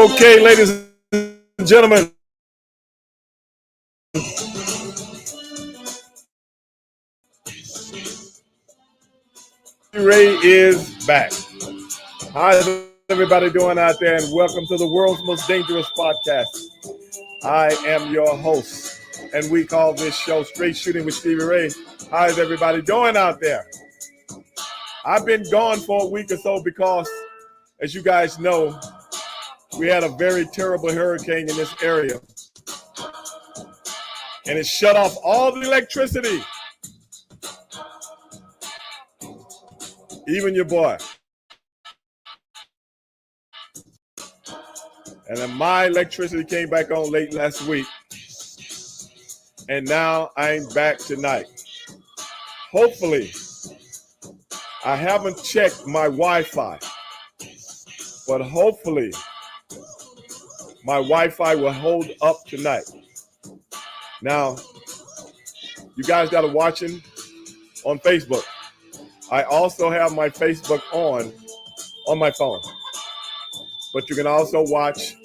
Okay, ladies and gentlemen. Ray is back. How's everybody doing out there? And welcome to the world's most dangerous podcast. I am your host, and we call this show Straight Shooting with Stevie Ray. How's everybody doing out there? I've been gone for a week or so because, as you guys know, we had a very terrible hurricane in this area. And it shut off all the electricity. Even your boy. And then my electricity came back on late last week. And now I'm back tonight. Hopefully, I haven't checked my Wi-Fi. But hopefully, my Wi-Fi will hold up tonight. Now, you guys that are watching on Facebook, I also have my Facebook on my phone. But you can also watch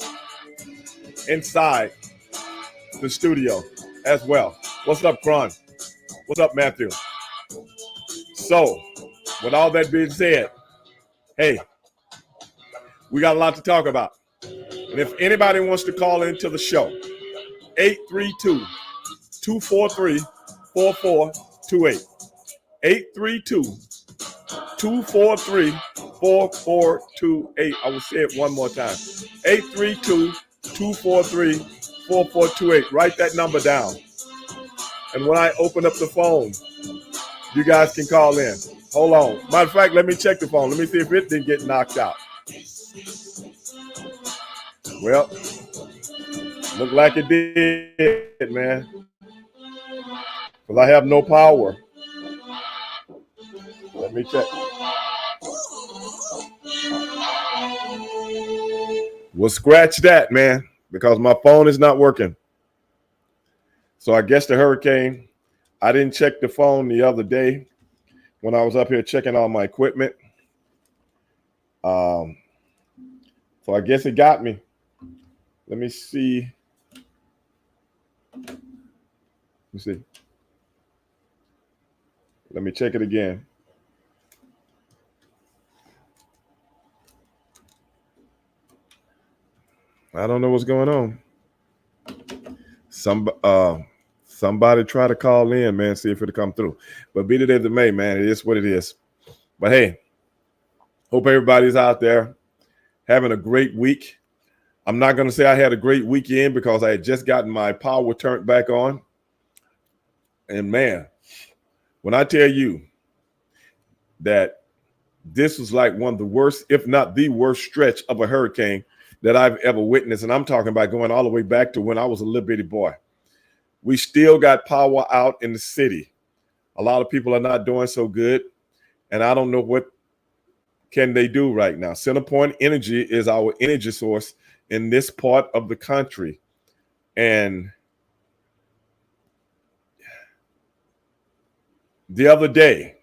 inside the studio as well. What's up, Kron? What's up, Matthew? So, with all that being said, hey, we got a lot to talk about. And if anybody wants to call into the show, 832-243-4428. 832-243-4428. I will say it one more time. 832-243-4428. Write that number down. And when I open up the phone, you guys can call in. Hold on. Matter of fact, let me check the phone. Let me see if it didn't get knocked out. Well, look like it did, man. Because I have no power. Let me check. Well, scratch that, man, because my phone is not working. So I guess the hurricane, I didn't check the phone the other day when I was up here checking all my equipment. So I guess it got me. Let me see. Let me check it again. I don't know what's going on. Somebody try to call in, man, see if it'll come through. But be it as it may, man, it is what it is. But hey, hope everybody's out there having a great week. I'm not going to say I had a great weekend because I had just gotten my power turned back on. And man, when I tell you that this was like one of the worst, if not the worst stretch of a hurricane that I've ever witnessed, and I'm talking about going all the way back to when I was a little bitty boy. We still got power out in the city. A lot of people are not doing so good, and I don't know what can they do right now. CenterPoint Energy is our energy source in this part of the country, and the other day,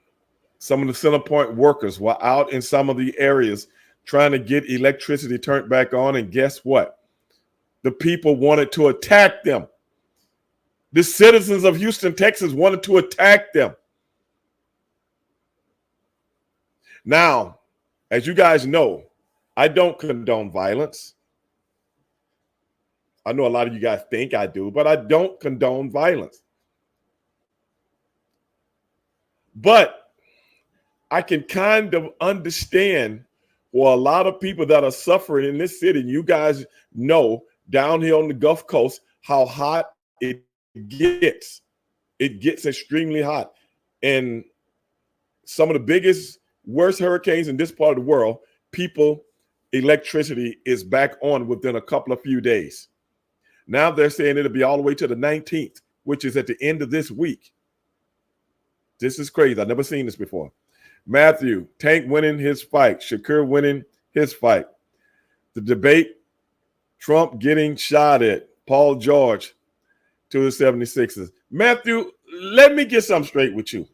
some of the CenterPoint workers were out in some of the areas trying to get electricity turned back on, and guess what? The people wanted to attack them. The citizens of Houston, Texas wanted to attack them. Now, as you guys know, I don't condone violence. I know a lot of you guys think I do, but I don't condone violence. But I can kind of understand for a lot of people that are suffering in this city. You guys know down here on the Gulf Coast how hot it gets. It gets extremely hot. And some of the biggest, worst hurricanes in this part of the world, electricity is back on within a couple of few days. Now they're saying it'll be all the way to the 19th, which is at the end of this week. This is crazy. I've never seen this before. Matthew, Tank winning his fight. Shakur winning his fight. The debate, Trump getting shot at. Paul George to the 76ers. Matthew, let me get something straight with you.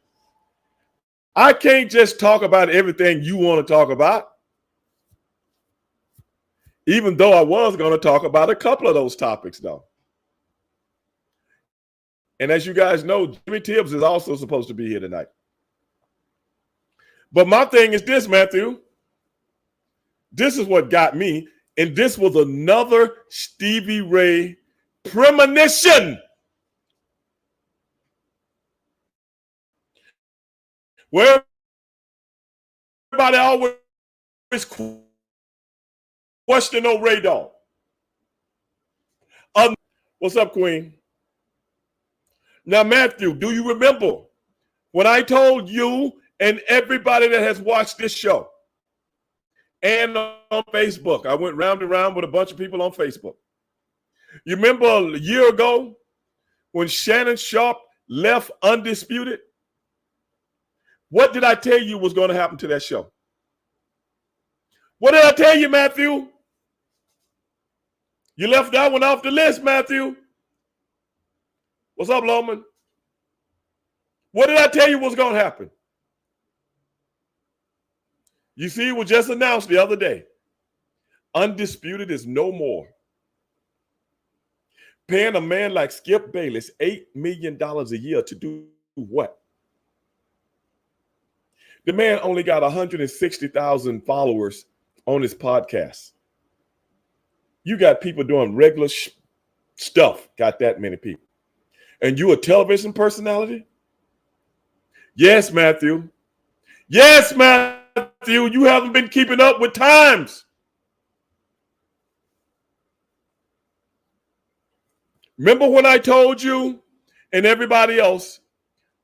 I can't just talk about everything you want to talk about. Even though I was going to talk about a couple of those topics, though. And as you guys know, Jimmy Tibbs is also supposed to be here tonight. But my thing is this, Matthew. This is what got me. And this was another Stevie Ray premonition. Where everybody always question old Ray Dog. What's up, Queen? Now, Matthew, do you remember when I told you and everybody that has watched this show and on Facebook, I went round and round with a bunch of people on Facebook. You remember a year ago when Shannon Sharpe left Undisputed? What did I tell you was going to happen to that show? What did I tell you, Matthew? You left that one off the list, Matthew. What's up, Loman? What did I tell you was going to happen? You see, it was just announced the other day. Undisputed is no more. Paying a man like Skip Bayless $8 million a year to do what? The man only got 160,000 followers on his podcast. You got people doing regular stuff, got that many people. And you a television personality? Yes, Matthew. Yes, Matthew. You haven't been keeping up with times. Remember when I told you and everybody else,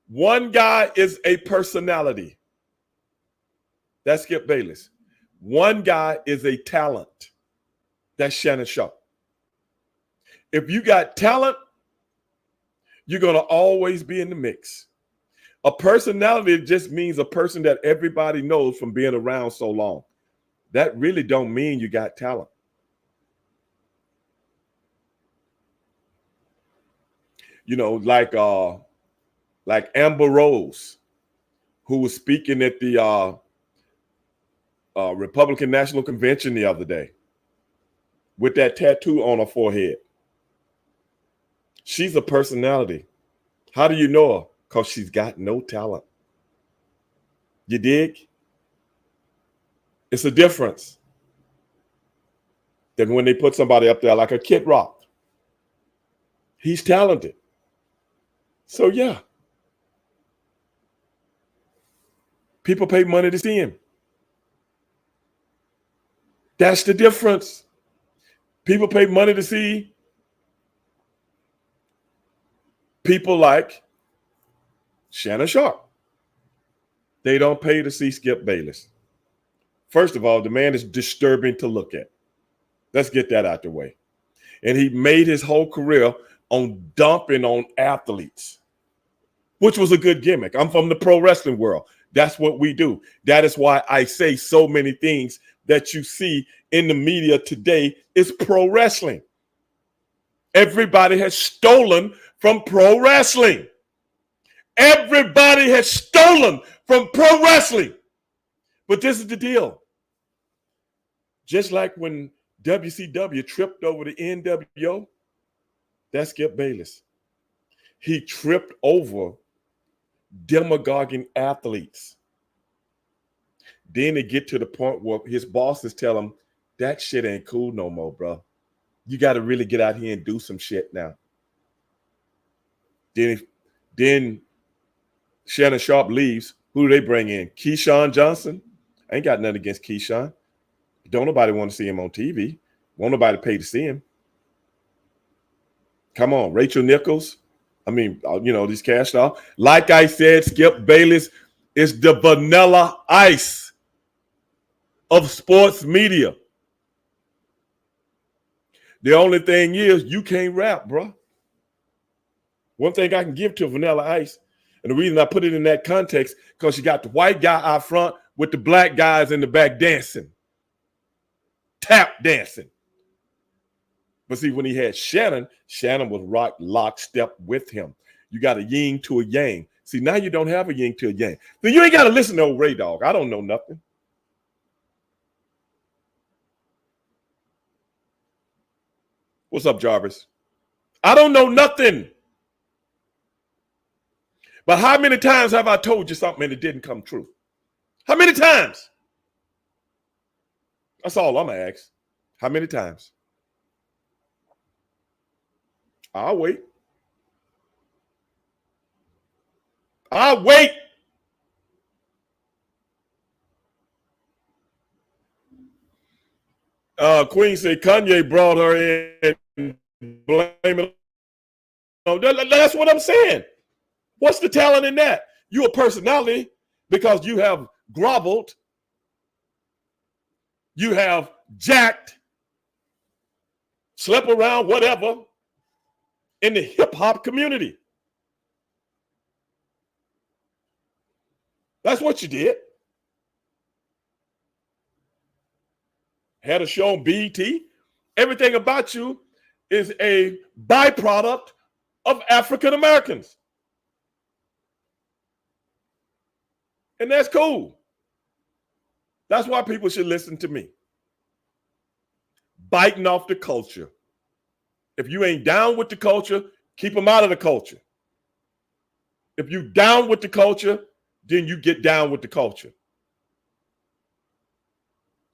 one guy is a personality. That's Skip Bayless. One guy is a talent. That's Shannon Sharpe. If you got talent, you're going to always be in the mix. A personality just means a person that everybody knows from being around so long. That really don't mean you got talent. You know, like Amber Rose, who was speaking at the Republican National Convention the other day with that tattoo on her forehead. She's a personality. How do you know her? Because she's got no talent. You dig? It's a difference than when they put somebody up there like a Kid Rock. He's talented. So, yeah. People pay money to see him. That's the difference. People pay money to see people like Shannon Sharpe. They don't pay to see Skip Bayless. First of all, the man is disturbing to look at. Let's get that out the way. And he made his whole career on dumping on athletes, which was a good gimmick. I'm from the pro wrestling world. That's what we do. That is why I say so many things that you see in the media today is pro wrestling. Everybody has stolen from pro wrestling. Everybody has stolen from pro wrestling. But this is the deal. Just like when WCW tripped over the NWO, that's Skip Bayless. He tripped over demagoguing athletes. Then they get to the point where his bosses tell him, that shit ain't cool no more, bro. You got to really get out here and do some shit now. Then Shannon Sharpe leaves. Who do they bring in? Keyshawn Johnson? I ain't got nothing against Keyshawn. Don't nobody want to see him on TV. Won't nobody pay to see him. Come on, Rachel Nichols. I mean, these cash off. Like I said, Skip Bayless is the vanilla ice of sports media. The only thing is you can't rap, bro. One thing I can give to Vanilla Ice, and the reason I put it in that context, because you got the white guy out front with the black guys in the back dancing, tap dancing. But see, when he had Shannon was lockstep with him. You got a yin to a yang. See, now you don't have a yin to a yang. Then you ain't got to listen to old Ray Dog. I don't know nothing. What's up, Jarvis? I don't know nothing. But how many times have I told you something and it didn't come true? How many times? That's all I'm going to ask. How many times? I'll wait. I'll wait. Queen said Kanye brought her in and blame it on. That's what I'm saying. What's the talent in that? You a personality because you have groveled, you have jacked, slept around, whatever, in the hip hop community. That's what you did. Had a show on BET. Everything about you is a byproduct of African Americans. And that's cool. That's why people should listen to me. Biting off the culture. If you ain't down with the culture, keep them out of the culture. If you down with the culture, then you get down with the culture.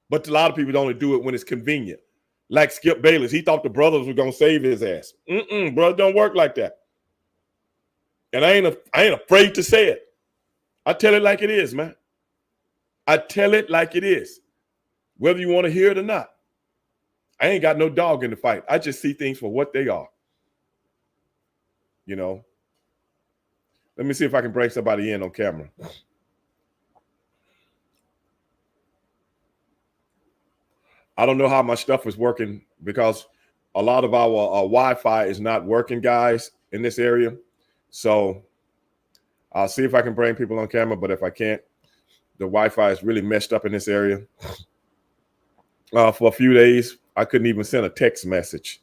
But a lot of people only do it when it's convenient. Like Skip Bayless, he thought the brothers were gonna save his ass. Brother, don't work like that. And I ain't afraid to say it. I tell it like it is, man. I tell it like it is, whether you want to hear it or not. I ain't got no dog in the fight. I just see things for what they are. You know. Let me see if I can bring somebody in on camera. I don't know how my stuff is working because a lot of our Wi-Fi is not working, guys, in this area. So I'll see if I can bring people on camera, but if I can't, the Wi-Fi is really messed up in this area. For a few days, I couldn't even send a text message.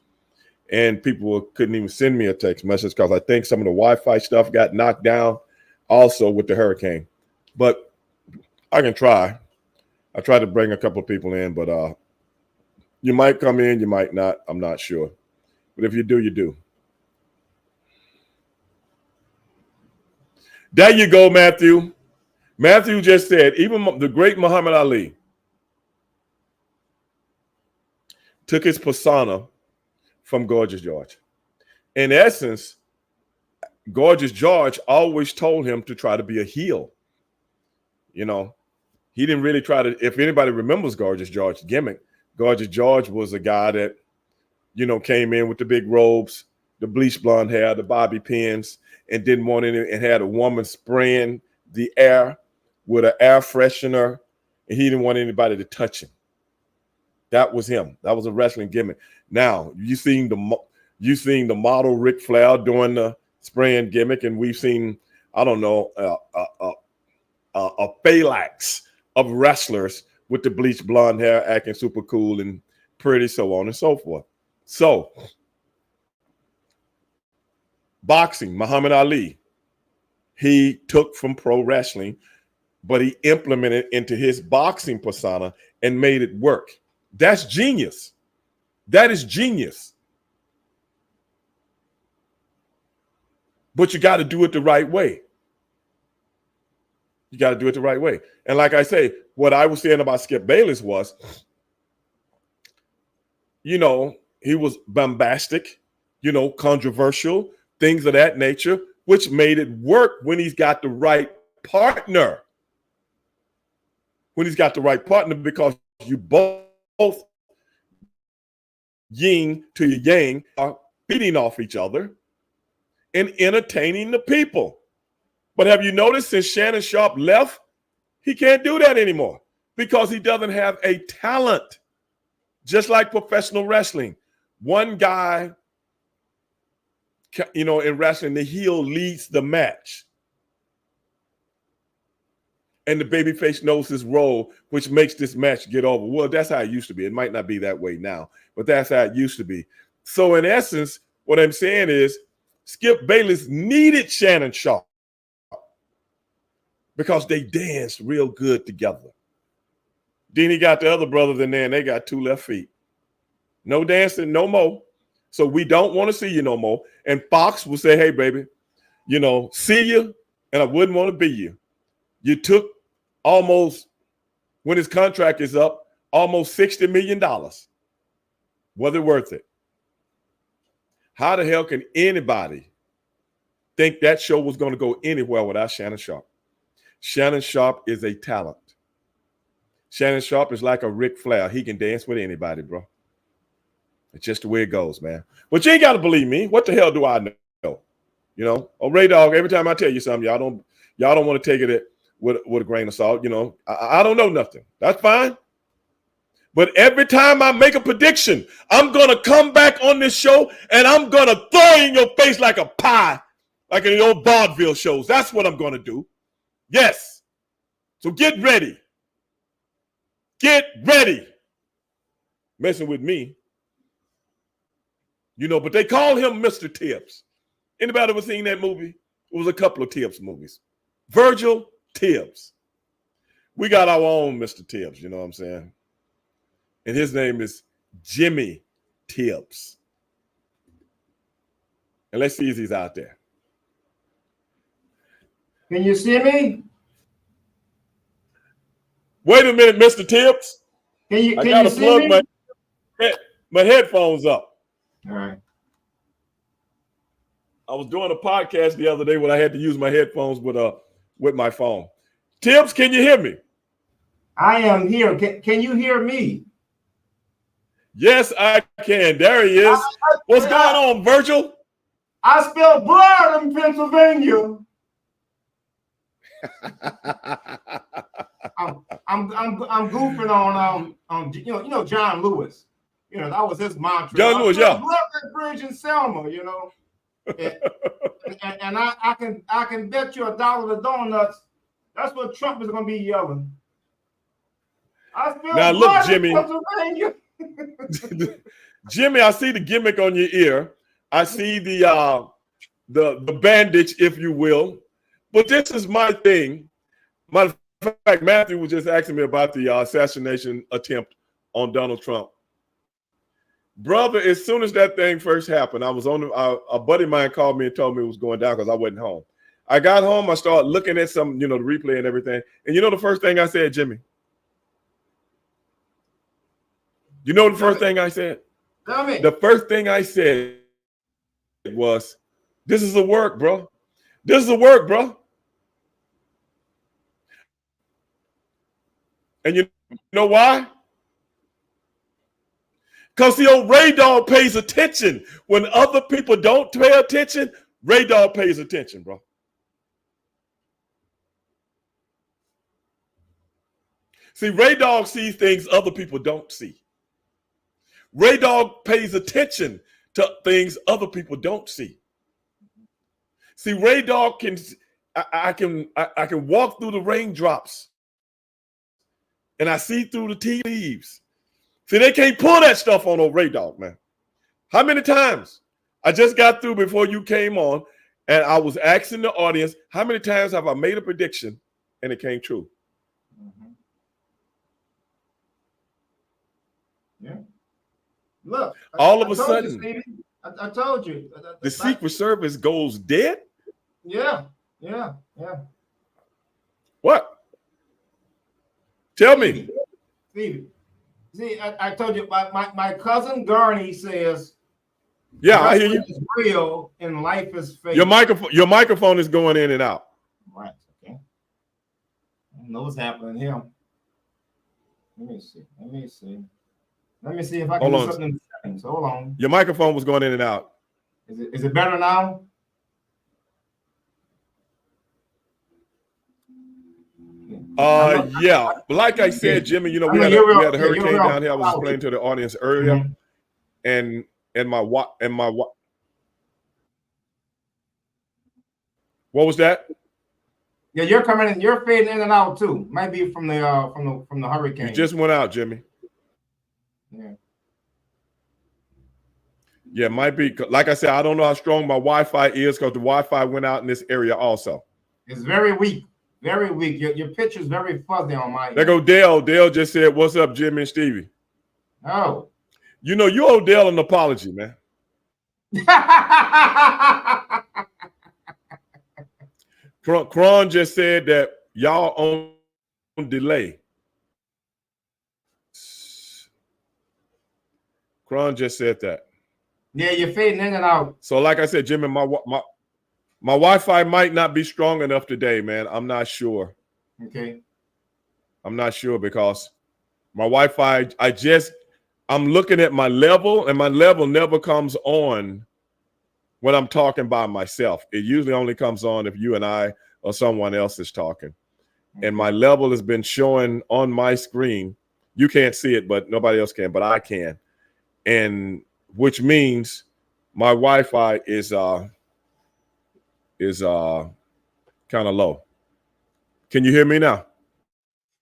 And people couldn't even send me a text message because I think some of the Wi-Fi stuff got knocked down also with the hurricane. But I can try. I tried to bring a couple of people in, but you might come in, you might not. I'm not sure. But if you do, you do. There you go, Matthew. Matthew just said, even the great Muhammad Ali took his persona from Gorgeous George. In essence, Gorgeous George always told him to try to be a heel. You know, he didn't really try to, if anybody remembers Gorgeous George's gimmick, Gorgeous George was a guy that, you know, came in with the big robes, the bleach blonde hair, the bobby pins, and didn't want any, and had a woman spraying the air with an air freshener, and he didn't want anybody to touch him. That was him. That was a wrestling gimmick. Now you seen the model Ric Flair doing the spraying gimmick, and we've seen, I don't know, a phalanx of wrestlers with the bleach blonde hair acting super cool and pretty, so on and so forth. So boxing, Muhammad Ali, he took from pro wrestling, but he implemented into his boxing persona and made it work. That's genius. That is genius. But you got to do it the right way. You got to do it the right way. And like I say, what I was saying about Skip Bayless was, you know, he was bombastic, you know, controversial, things of that nature, which made it work when he's got the right partner. When he's got the right partner, because you both yin to your yang are feeding off each other and entertaining the people. But have you noticed since Shannon Sharp left, he can't do that anymore because he doesn't have a talent. Just like professional wrestling, one guy, you know, in wrestling, the heel leads the match. And the babyface knows his role, which makes this match get over. Well, that's how it used to be. It might not be that way now, but that's how it used to be. So in essence, what I'm saying is Skip Bayless needed Shannon Sharp because they danced real good together. Then he got the other brothers in there, and they got two left feet. No dancing, no more. So we don't want to see you no more. And Fox will say, hey, baby, see you, and I wouldn't want to be you. You took almost, when his contract is up, almost $60 million. Was it worth it? How the hell can anybody think that show was going to go anywhere without Shannon Sharpe? Shannon Sharpe is a talent. Shannon Sharpe is like a Ric Flair. He can dance with anybody, bro. It's just the way it goes, man. But you ain't got to believe me. What the hell do I know? Oh, Ray Dog, every time I tell you something, y'all don't want to take it with a grain of salt. I don't know nothing. That's fine. But every time I make a prediction, I'm going to come back on this show and I'm going to throw it in your face like a pie, like in the old vaudeville shows. That's what I'm going to do. Yes. So get ready. Get ready. Messing with me. But they call him Mr. Tibbs. Anybody ever seen that movie? It was a couple of Tibbs movies. Virgil Tibbs. We got our own Mr. Tibbs, you know what I'm saying? And his name is Jimmy Tibbs. And let's see if he's out there. Can you see me? Wait a minute, Mr. Tibbs. I got to plug my headphones up. All right. I was doing a podcast the other day when I had to use my headphones with my phone. Tibbs, can you hear me? I am here. Can you hear me? Yes, I can. There he is. What's going on, Virgil? I spilled blood in Pennsylvania. I'm goofing on John Lewis. That was his mantra. John Lewis, yeah. Blood that bridge in Selma, and I can bet you $1 the donuts. That's what Trump is going to be yelling. I spilled now blood look, Jimmy. in Pennsylvania. Jimmy, I see the gimmick on your ear. I see the bandage, if you will. But this is my thing. Matter of fact, Matthew was just asking me about the assassination attempt on Donald Trump. Brother, as soon as that thing first happened, I was on a buddy of mine called me and told me it was going down because I wasn't home. I got home, I started looking at some, the replay and everything. And the first thing I said, Jimmy? The first thing I said? Tell me. The first thing I said was, this is a work, bro. This is a work, bro. And you know why? Because the old Ray Dog pays attention. When other people don't pay attention, Ray Dog pays attention, bro. See, Ray Dog sees things other people don't see. Ray Dog pays attention to things other people don't see. See, Ray Dog I can walk through the raindrops and I see through the tea leaves. See, they can't pull that stuff on old Ray Dog, man. How many times? I just got through before you came on and I was asking the audience, how many times have I made a prediction and it came true? Mm-hmm. Yeah. Look, all of a sudden, I told you. The Secret Service goes dead? Yeah. What? Tell me. Stevie. See, I told you, my cousin Garney says, yeah, I hear you. Is real and life is fake. Your microphone is going in and out. Right. Okay. I don't know what's happening here. Let me see if I can do something in the settings. Hold on. Your microphone was going in and out. Is it better now? Yeah. Like I said, Jimmy, we had a hurricane down here. I was explaining to the audience earlier, and what was that? Yeah, you're coming in. You're fading in and out too. Might be from the hurricane. You just went out, Jimmy. Yeah. Yeah, might be. Like I said, I don't know how strong my Wi-Fi is because the Wi-Fi went out in this area also. It's very weak. Very weak. Your picture's very fuzzy on my end. There go Dale. Dale just said, "What's up, Jimmy and Stevie?" Oh. You owe Dale an apology, man. Kron just said that y'all on delay. Kron just said that. Yeah, you're fading in and out. So, like I said, Jimmy, my Wi-Fi might not be strong enough today, man. I'm not sure. Okay. I'm not sure because my Wi-Fi, I'm looking at my level, and my level never comes on when I'm talking by myself. It usually only comes on if you and I or someone else is talking. Okay. And my level has been showing on my screen. You can't see it, but nobody else can, but I can. And which means my Wi-Fi is kind of low. Can you hear me now?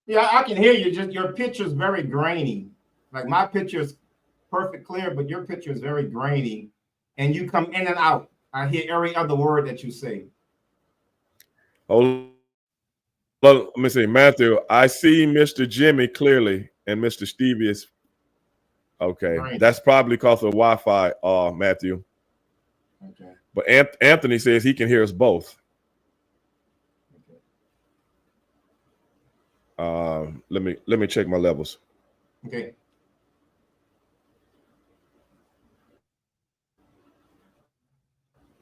Yeah, I can hear you. Just your picture is very grainy. Like my picture is perfect clear, but your picture is very grainy, and you come in and out. I hear every other word that you say. Oh, let me see, Matthew. I see Mr. Jimmy clearly, and Mr. Stevie is okay. Grainy. That's probably because of Wi-Fi, Matthew. Okay. But Anthony says he can hear us both. Let me check my levels. Okay.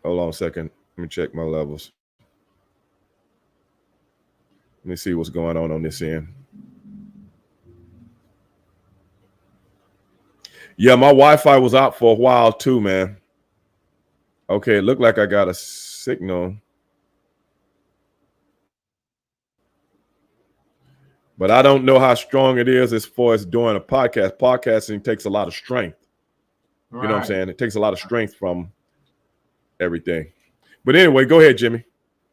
Hold on a second. Let me check my levels. Let me see what's going on this end. Yeah, my Wi-Fi was out for a while too, man. Okay, it looked like I got a signal. But I don't know how strong it is as far as doing a podcast. Podcasting takes a lot of strength. Right. You know what I'm saying? It takes a lot of strength from everything. But anyway, go ahead, Jimmy.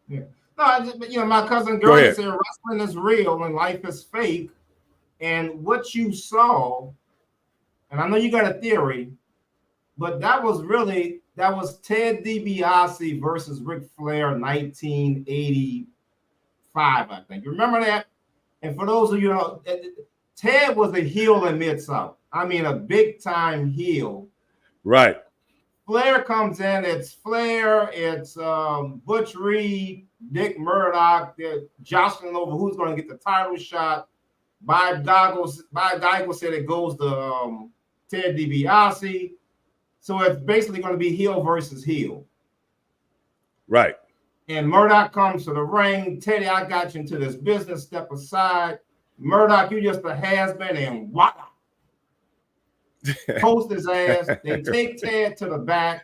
Yeah. No, my cousin Gertie said wrestling is real and life is fake. And what you saw, and I know you got a theory, but that was Ted DiBiase versus Ric Flair 1985, I think. You remember that? And for those of you who know, Ted was a heel in Mid-South. I mean, a big-time heel. Right. Flair comes in. It's Flair. It's Butch Reed, Dick Murdoch. They're jostling over who's going to get the title shot. Bob Geigel said it goes to Ted DiBiase. So it's basically going to be heel versus heel. Right. And Murdoch comes to the ring. Teddy, I got you into this business. Step aside. Murdoch, you just a has-been, and voila. Post his ass. They take Ted to the back.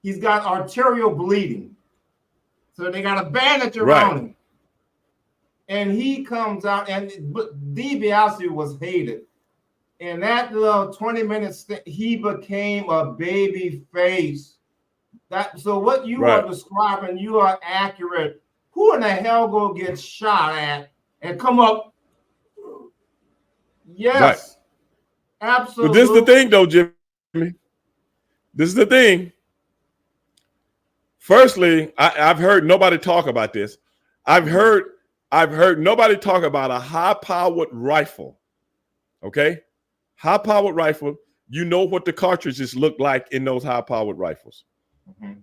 He's got arterial bleeding. So they got a bandage around him. And he comes out, and DiBiase was hated. In that little 20 minutes, he became a baby face. So what you are describing, you are accurate. Who in the hell go get shot at and come up? Yes, absolutely. But this is the thing, though, Jimmy. This is the thing. Firstly, I've heard nobody talk about this. I've heard nobody talk about a high-powered rifle. Okay, high-powered rifle. You know what the cartridges look like in those high-powered rifles. Mm-hmm.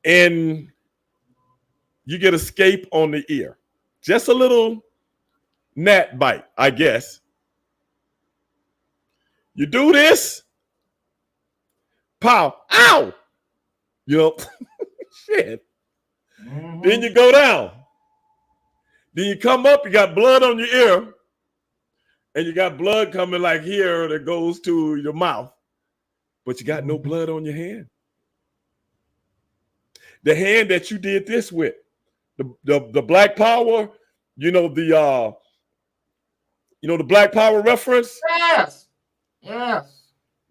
And you get escape on the ear. Just a little gnat bite, I guess. You do this, pow, ow, you know, shit. Mm-hmm. Then you go down. Then you come up, you got blood on your ear, and you got blood coming like here that goes to your mouth, but you got no blood on your hand. The hand that you did this with, the Black Power, the Black Power reference. Yes, yes.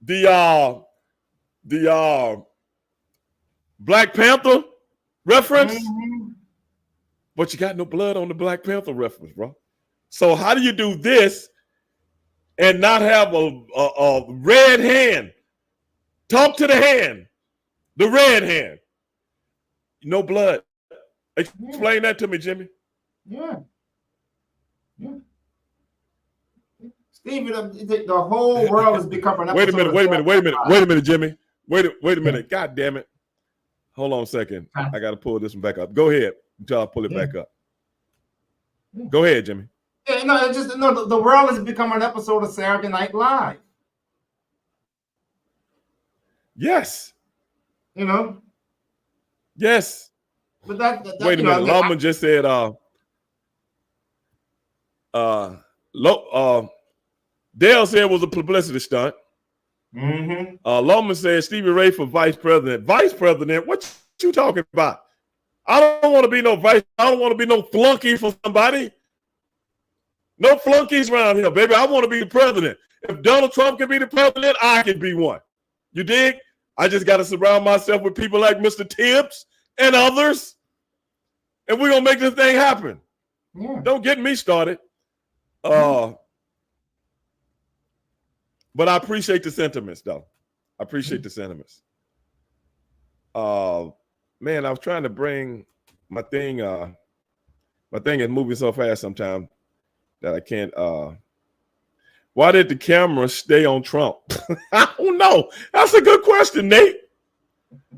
The Black Panther reference, but you got no blood on the Black Panther reference, bro. So how do you do this and not have a red hand? Talk to the hand, the red hand. No blood. Explain that to me, Jimmy. Yeah. Stevie, the whole world is becoming. Wait a minute, Jimmy. Wait a minute. God damn it. Hold on a second. I got to pull this one back up. Go ahead until I pull it back up. Go ahead, Jimmy. Yeah, no, it's just the world has become an episode of Saturday Night Live. Yes. You know. Yes. But that wait a minute. Lawman just said Dale said it was a publicity stunt. Mm-hmm. Lawman said Stevie Ray for vice president. Vice president? What you talking about? I don't want to be no vice. I don't want to be no flunky for somebody. No flunkies around here, baby. I want to be the president. If Donald Trump can be the president, I can be one. You dig? I just got to surround myself with people like Mr. Tibbs and others, and we're going to make this thing happen. Yeah. Don't get me started. But I appreciate the sentiments, though. I appreciate the sentiments. Man, I was trying to bring my thing. My thing is moving so fast sometimes that I can't. Why did the camera stay on Trump? I don't know. That's a good question, Nate.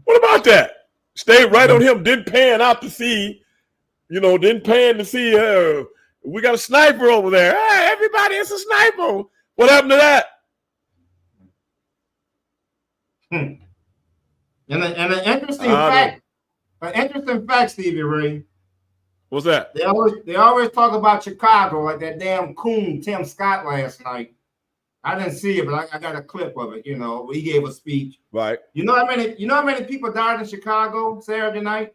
What about that? Stayed right on him, didn't pan out to see, didn't pan to see, we got a sniper over there. Hey, everybody, it's a sniper. What happened to that? And an interesting fact, Stevie Ray. What's that? They always talk about Chicago, like that damn coon Tim Scott last night. I didn't see it, but I got a clip of it. He gave a speech. Right. You know how many people died in Chicago Saturday night?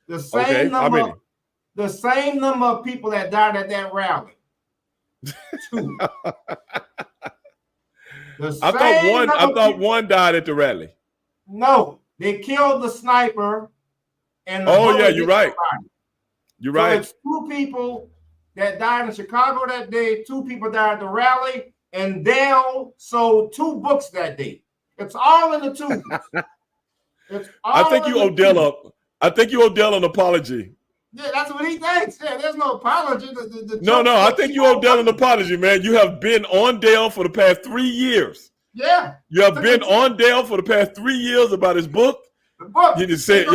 The same number. The same number of people that died at that rally. 2. I thought one died at the rally. No, they killed the sniper. And you're right. You're right. It's 2 people that died in Chicago that day. 2 people died at the rally, and Dale sold 2 books that day. It's all in the 2. I think you owe Dale an apology. Yeah, that's what he thinks. Yeah, there's no apology. No, I think you owe Dale an apology, man. You have been on Dale for the past 3 years. Yeah. You have been on Dale for the past 3 years about his book. The book. You just said,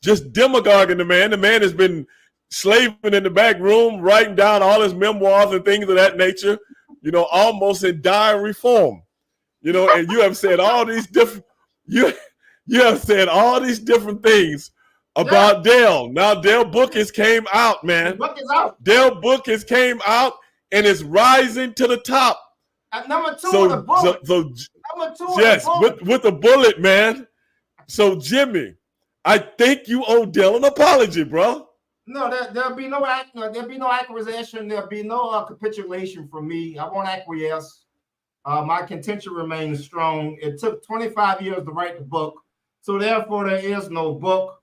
just demagoguing the man. The man has been slaving in the back room, writing down all his memoirs and things of that nature, almost in diary form. And you have said all these different you have said all these different things about Dale. Now Dale book has came out, man. The book is out. Dale book has came out and is rising to the top. At number 2 with a bullet. Number 2 yes, with a bullet, man. So Jimmy, I think you owe Dale an apology, bro. No, there'll be no accusation. There'll be no capitulation from me. I won't acquiesce. My contention remains strong. It took 25 years to write the book, so therefore there is no book.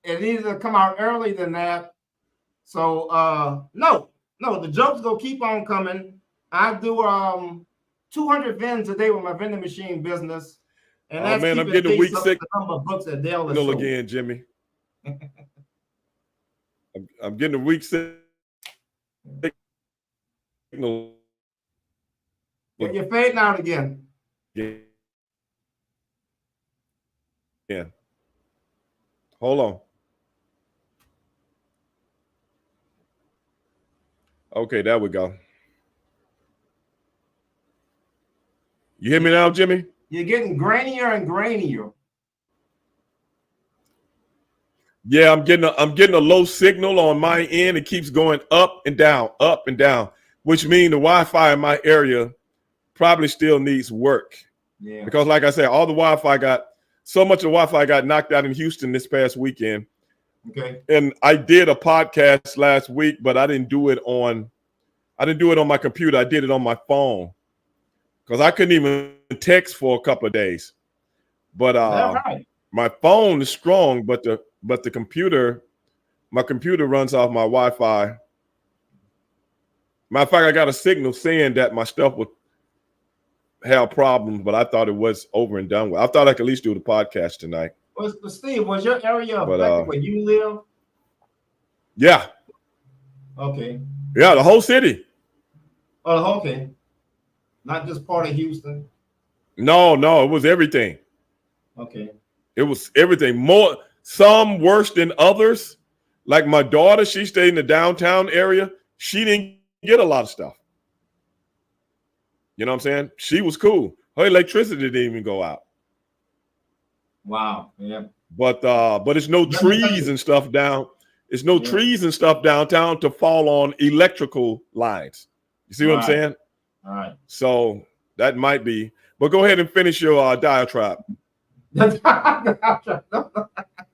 It needed to come out early than that. So no, the jokes gonna keep on coming. I do 200 vends a day with my vending machine business. And that's I'm getting a weak signal number of books that Dale is again, Jimmy. I'm getting a weak signal. You're fading out again. Yeah. Hold on. Okay, there we go. You hear me now, Jimmy? You're getting grainier and grainier. Yeah, I'm getting a low signal on my end. It keeps going up and down, which means the Wi-Fi in my area probably still needs work. Yeah. Because like I said, all the Wi-Fi got so much of the Wi-Fi got knocked out in Houston this past weekend. Okay. And I did a podcast last week, but I didn't do it on my computer. I did it on my phone because I couldn't even text for a couple of days. But my phone is strong, but the computer, my computer runs off my Wi-Fi. Matter of fact, I got a signal saying that my stuff would have problems, but I thought it was over and done with. I thought I could at least do the podcast tonight. Steve, was your area affected where you live? Yeah. Okay. Yeah, the whole city. Oh, okay. Not just part of Houston. No, it was everything. Okay. It was everything. More, some worse than others. Like my daughter, she stayed in the downtown area. She didn't get a lot of stuff. You know what I'm saying? She was cool. Her electricity didn't even go out. Wow. Yeah. But it's no trees and stuff down. It's no trees and stuff downtown to fall on electrical lines. You see what I'm saying? All right. So that might be. But go ahead and finish your diatribe. I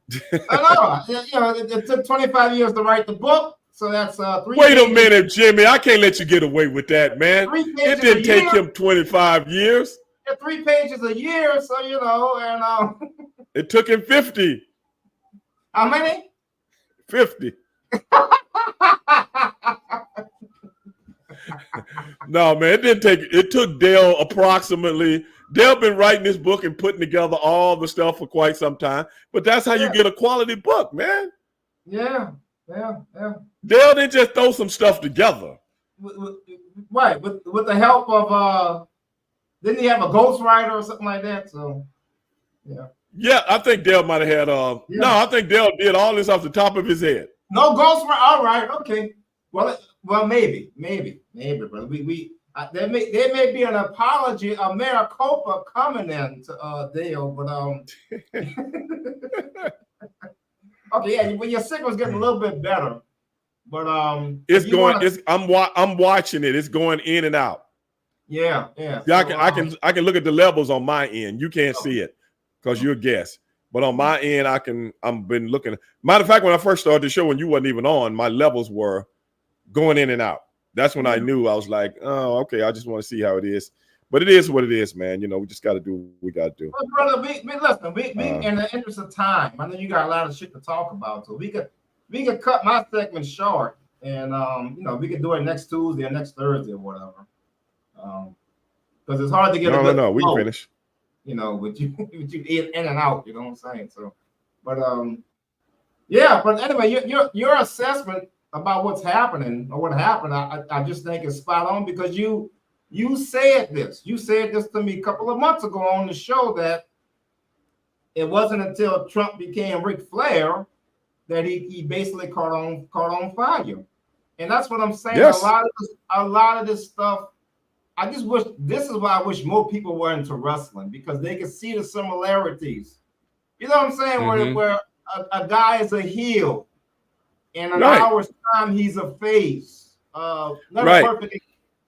know. You know, it took 25 years to write the book, so that's 3 Wait a minute, Jimmy. I can't let you get away with that, man. It didn't take him 25 years. 3 pages a year, so you know, and it took him 50. How many? 50. No, man, it didn't take. It took Dale approximately. Dale been writing this book and putting together all the stuff for quite some time. But that's how you get a quality book, man. Yeah. Dale didn't just throw some stuff together. Right, with the help of didn't he have a ghostwriter or something like that? So yeah. Yeah, I think Dale might have had no, I think Dale did all this off the top of his head. No ghostwriter. All right, okay. Well, maybe, brother. There may be an apology, a mea culpa coming in to Dale, but okay, yeah, when your signal's getting a little bit better, but it's going. I'm watching it. It's going in and out. Yeah. I can look at the levels on my end. You can't see it because you're a guest. But on my end, I've been looking. Matter of fact, when I first started the show, when you wasn't even on, my levels were going in and out. That's when I knew. I was like, oh, okay, I just want to see how it is. But it is what it is, man. You know, we just got to do what we got to do. Well, brother, listen, we in the interest of time, I know you got a lot of shit to talk about, so we could cut my segment short, and you know, we could do it next Tuesday or next Thursday or whatever. Because it's hard to get no, we can finish. You know, with you in and out, you know what I'm saying? So, but yeah, but anyway, your assessment about what's happening or what happened, I just think is spot on, because you said this. You said this to me a couple of months ago on the show, that it wasn't until Trump became Ric Flair that he basically caught on fire. And that's what I'm saying. Yes. A lot of this stuff, I just wish, this is why I wish more people were into wrestling, because they could see the similarities. You know what I'm saying? Mm-hmm. Where a guy is a heel, in an hour's time he's a face. Another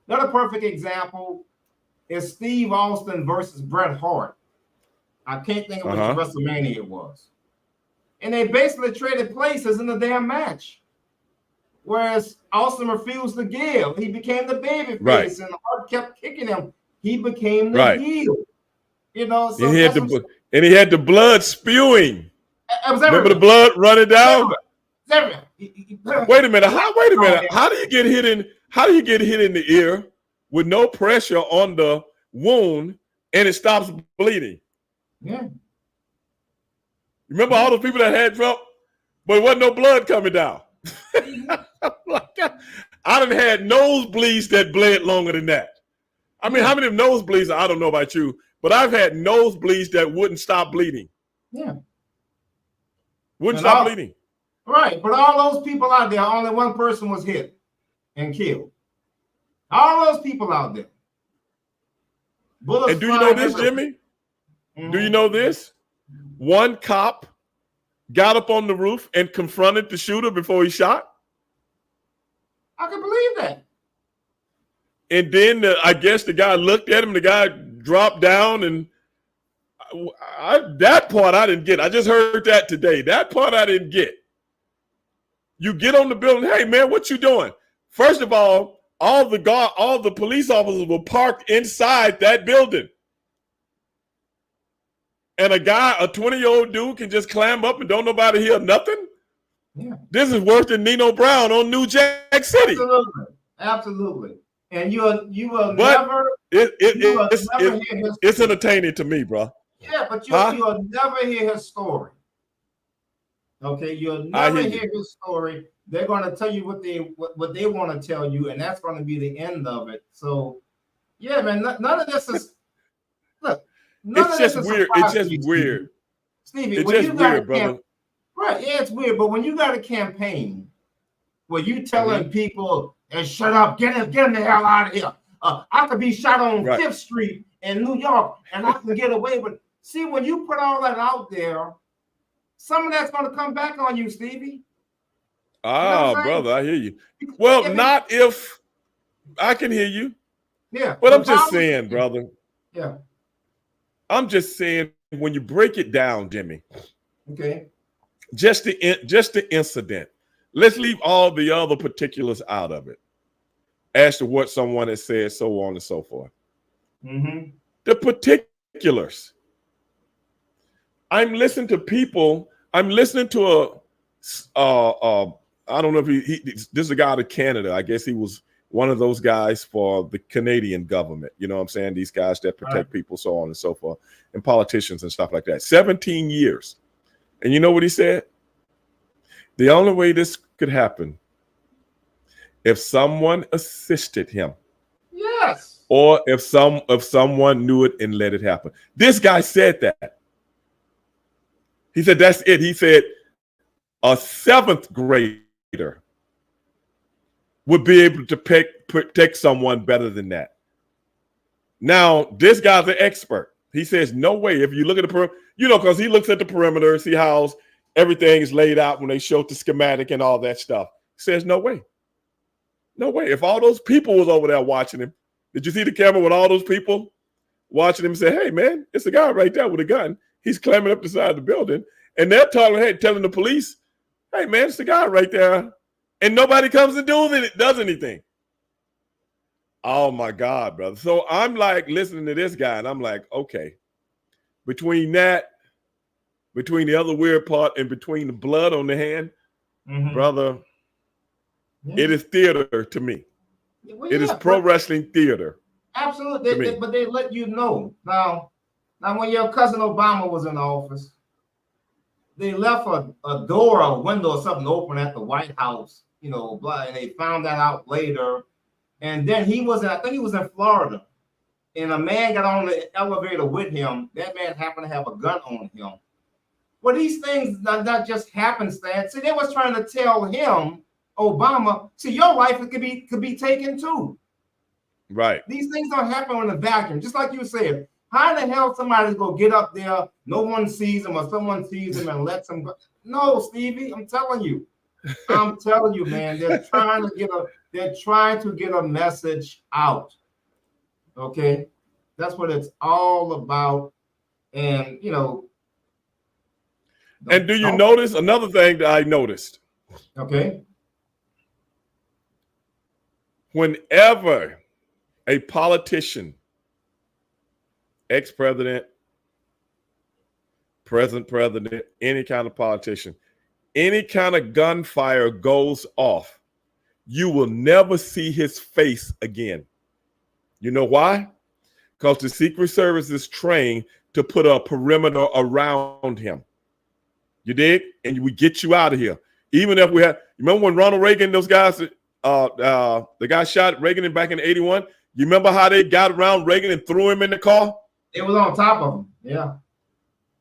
perfect example is Steve Austin versus Bret Hart. I can't think of which WrestleMania it was. And they basically traded places in the damn match. Whereas Austin refused to give. He became the baby face, and Hart kept kicking him. He became the heel. You know, so and he had the blood spewing. Remember the blood running down? Wait a minute. How do you get hit in the ear with no pressure on the wound and it stops bleeding? Yeah. Remember all those people that had Trump, but there wasn't no blood coming down. I done had nosebleeds that bled longer than that. I mean, how many nosebleeds? I don't know about you, but I've had nosebleeds that wouldn't stop bleeding. Yeah. Wouldn't stop bleeding. Right. But all those people out there, only one person was hit and killed. All those people out there. And do you know this, Jimmy? Mm-hmm. Do you know this? One cop got up on the roof and confronted the shooter before he shot. I can believe that. And then I guess the guy looked at him. The guy dropped down, and that part I didn't get. I just heard that today. That part I didn't get. You get on the building. Hey man, what you doing? First of all the police officers were parked inside that building. And a 20-year-old dude can just climb up and don't nobody hear nothing? Yeah. This is worse than Nino Brown on New Jack City. Absolutely. And you will never hear his it's entertaining to me, bro. Yeah, but you'll never hear his story. Okay, you'll never hear his story. They're going to tell you what they want to tell you, and that's going to be the end of it. So Yeah, man. None of this is. Look, none It's of this just is weird. It's surprise to just you, weird. Stevie, It's when just you got weird, brother. right? Yeah, it's weird. But when you got a campaign where you telling Mm-hmm. people, "Hey, shut up, get him the hell out of here." I could be shot on Right. 5th Street in New York, and I can get away with. See, when you put all that out there, some of that's going to come back on you, Stevie. Ah, brother, I hear you. Because Well, not if I can hear you. Yeah. But I'm just saying, brother. Yeah. I'm just saying, when you break it down, Jimmy. Okay. Just the incident. Let's leave all the other particulars out of it, as to what someone has said, so on and so forth. Mm-hmm. The particulars. I'm listening to people. I'm listening to I don't know if this is a guy out of Canada. I guess he was one of those guys for the Canadian government. You know what I'm saying? These guys that protect people, so on and so forth, and politicians and stuff like that. 17 years. And you know what he said? The only way this could happen, if someone assisted him. Yes. Or if someone knew it and let it happen. This guy said that. He said that's it. He said a 7th grader would be able to protect someone better than that. Now, this guy's an expert. He says, no way. If you look at the perimeter, because he looks at the perimeter, see how everything is laid out when they show the schematic and all that stuff. He says, no way. No way. If all those people was over there watching him, did you see the camera with all those people watching him and say, hey, man, it's a guy right there with a gun. He's climbing up the side of the building. And they're telling the police, hey, man, it's the guy right there. And nobody comes and does anything. Oh, my God, brother. So I'm like listening to this guy, and I'm like, okay, between the other weird part and between the blood on the hand, brother, it is theater to me. Well, it is pro wrestling theater. Absolutely. But they let you know. Now, when your cousin Obama was in office, they left a door, a window, or something open at the White House, and they found that out later. And then I think he was in Florida, and a man got on the elevator with him. That man happened to have a gun on him. Well, these things not just happenstance. See, they was trying to tell him, Obama, see, your life could be taken too. Right. These things don't happen in a vacuum. Just like you said, how the hell somebody's gonna get up there, no one sees him, or someone sees him and lets him go? No, Stevie, I'm telling you, man, they're trying to get a message out. Okay, that's what it's all about. And and do you notice another thing that I noticed? Okay. Whenever a politician, ex-president, present president, any kind of politician, any kind of gunfire goes off, you will never see his face again. You know why? Because the Secret Service is trained to put a perimeter around him. You dig? And we get you out of here. Even if you remember when Ronald Reagan, those guys, the guy shot Reagan back in 81. You remember how they got around Reagan and threw him in the car? It was on top of him. Yeah.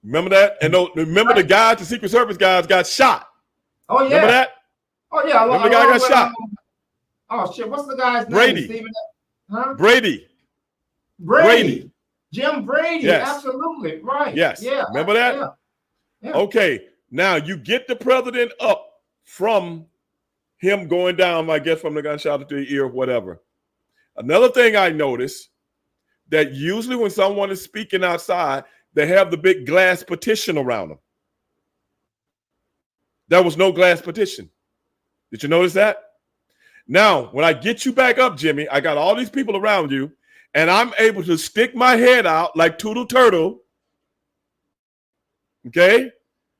Remember that? And remember the guys, the Secret Service guys got shot. Oh, yeah. Remember that? Oh, yeah. Remember the guy got shot? Oh, shit. What's the guy's Brady. name, Stephen? Huh? Brady. Jim Brady. Yes. Absolutely. Right. Yes. Yeah. Remember that? Yeah. Yeah. Okay. Now you get the president up from him going down, I guess, from the gunshot to the ear or whatever. Another thing I noticed, that usually when someone is speaking outside, they have the big glass partition around them. There was no glass partition. Did you notice that? Now, when I get you back up, Jimmy, I got all these people around you, and I'm able to stick my head out like Toodle Turtle. Okay?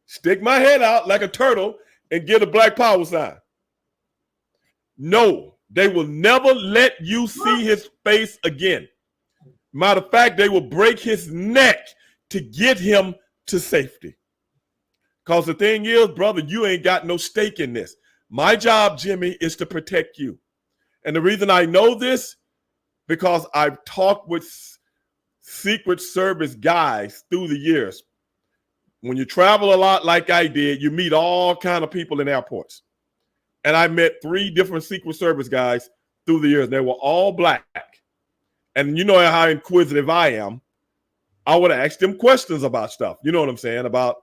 Stick my head out like a turtle and get a Black Power sign. No, they will never let you see his face again. Matter of fact, they will break his neck to get him to safety. Because the thing is, brother, you ain't got no stake in this. My job, Jimmy, is to protect you. And the reason I know this, because I've talked with Secret Service guys through the years. When you travel a lot like I did, you meet all kind of people in airports. And I met 3 different Secret Service guys through the years. They were all black. And you know how inquisitive I am. I would ask them questions about stuff. You know what I'm saying? About,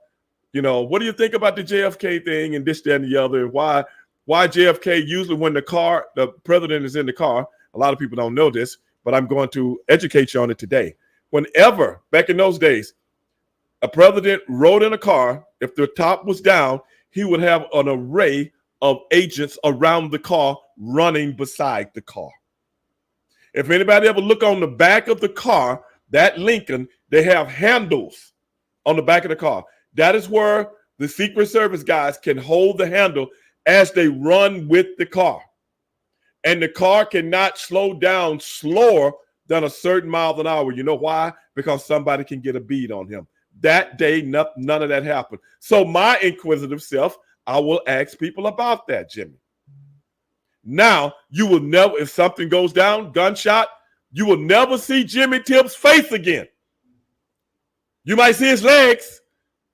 what do you think about the JFK thing and this, that, and the other? Why JFK, usually when the president is in the car, a lot of people don't know this, but I'm going to educate you on it today. Whenever, back in those days, a president rode in a car, if the top was down, he would have an array of agents around the car running beside the car. If anybody ever look on the back of the car, that Lincoln, they have handles on the back of the car. That is where the Secret Service guys can hold the handle as they run with the car. And the car cannot slow down slower than a certain mile an hour. You know why? Because somebody can get a bead on him. That day, none of that happened. So my inquisitive self, I will ask people about that, Jimmy. Now, you will never, if something goes down, gunshot, you will never see Jimmy Tibbs' face again. You might see his legs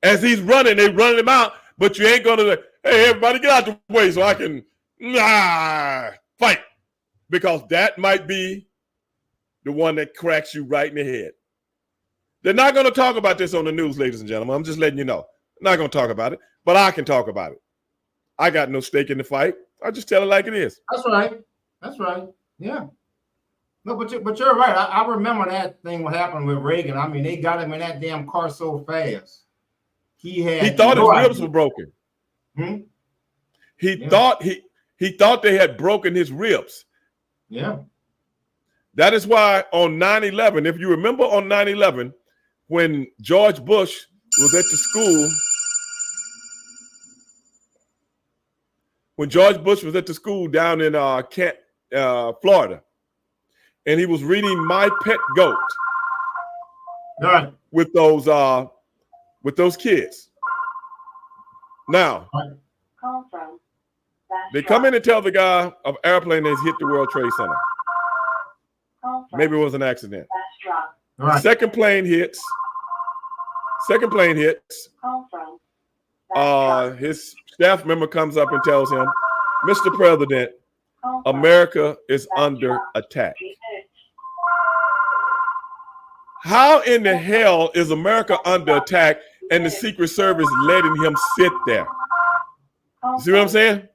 as he's running. They running him out, but you ain't going to, hey, everybody get out the way so I can fight. Because that might be the one that cracks you right in the head. They're not going to talk about this on the news, ladies and gentlemen. I'm just letting you know. They're not going to talk about it, but I can talk about it. I got no stake in the fight. I just tell it like it is. That's right. That's right. Yeah. No, but you're right. I remember that thing what happened with Reagan. I mean, they got him in that damn car so fast. He thought his ribs were broken. He thought they had broken his ribs. Yeah. That is why on 9/11, if you remember on 9/11, when George Bush was at the school, down in Florida, and he was reading My Pet Goat with those kids. Now, they come in and tell the guy of airplane that's hit the World Trade Center. Maybe it was an accident. Right. Second plane hits. His staff member comes up and tells him, Mr. President, America is under attack. How in the hell is America under attack and the Secret Service letting him sit there? See what I'm saying?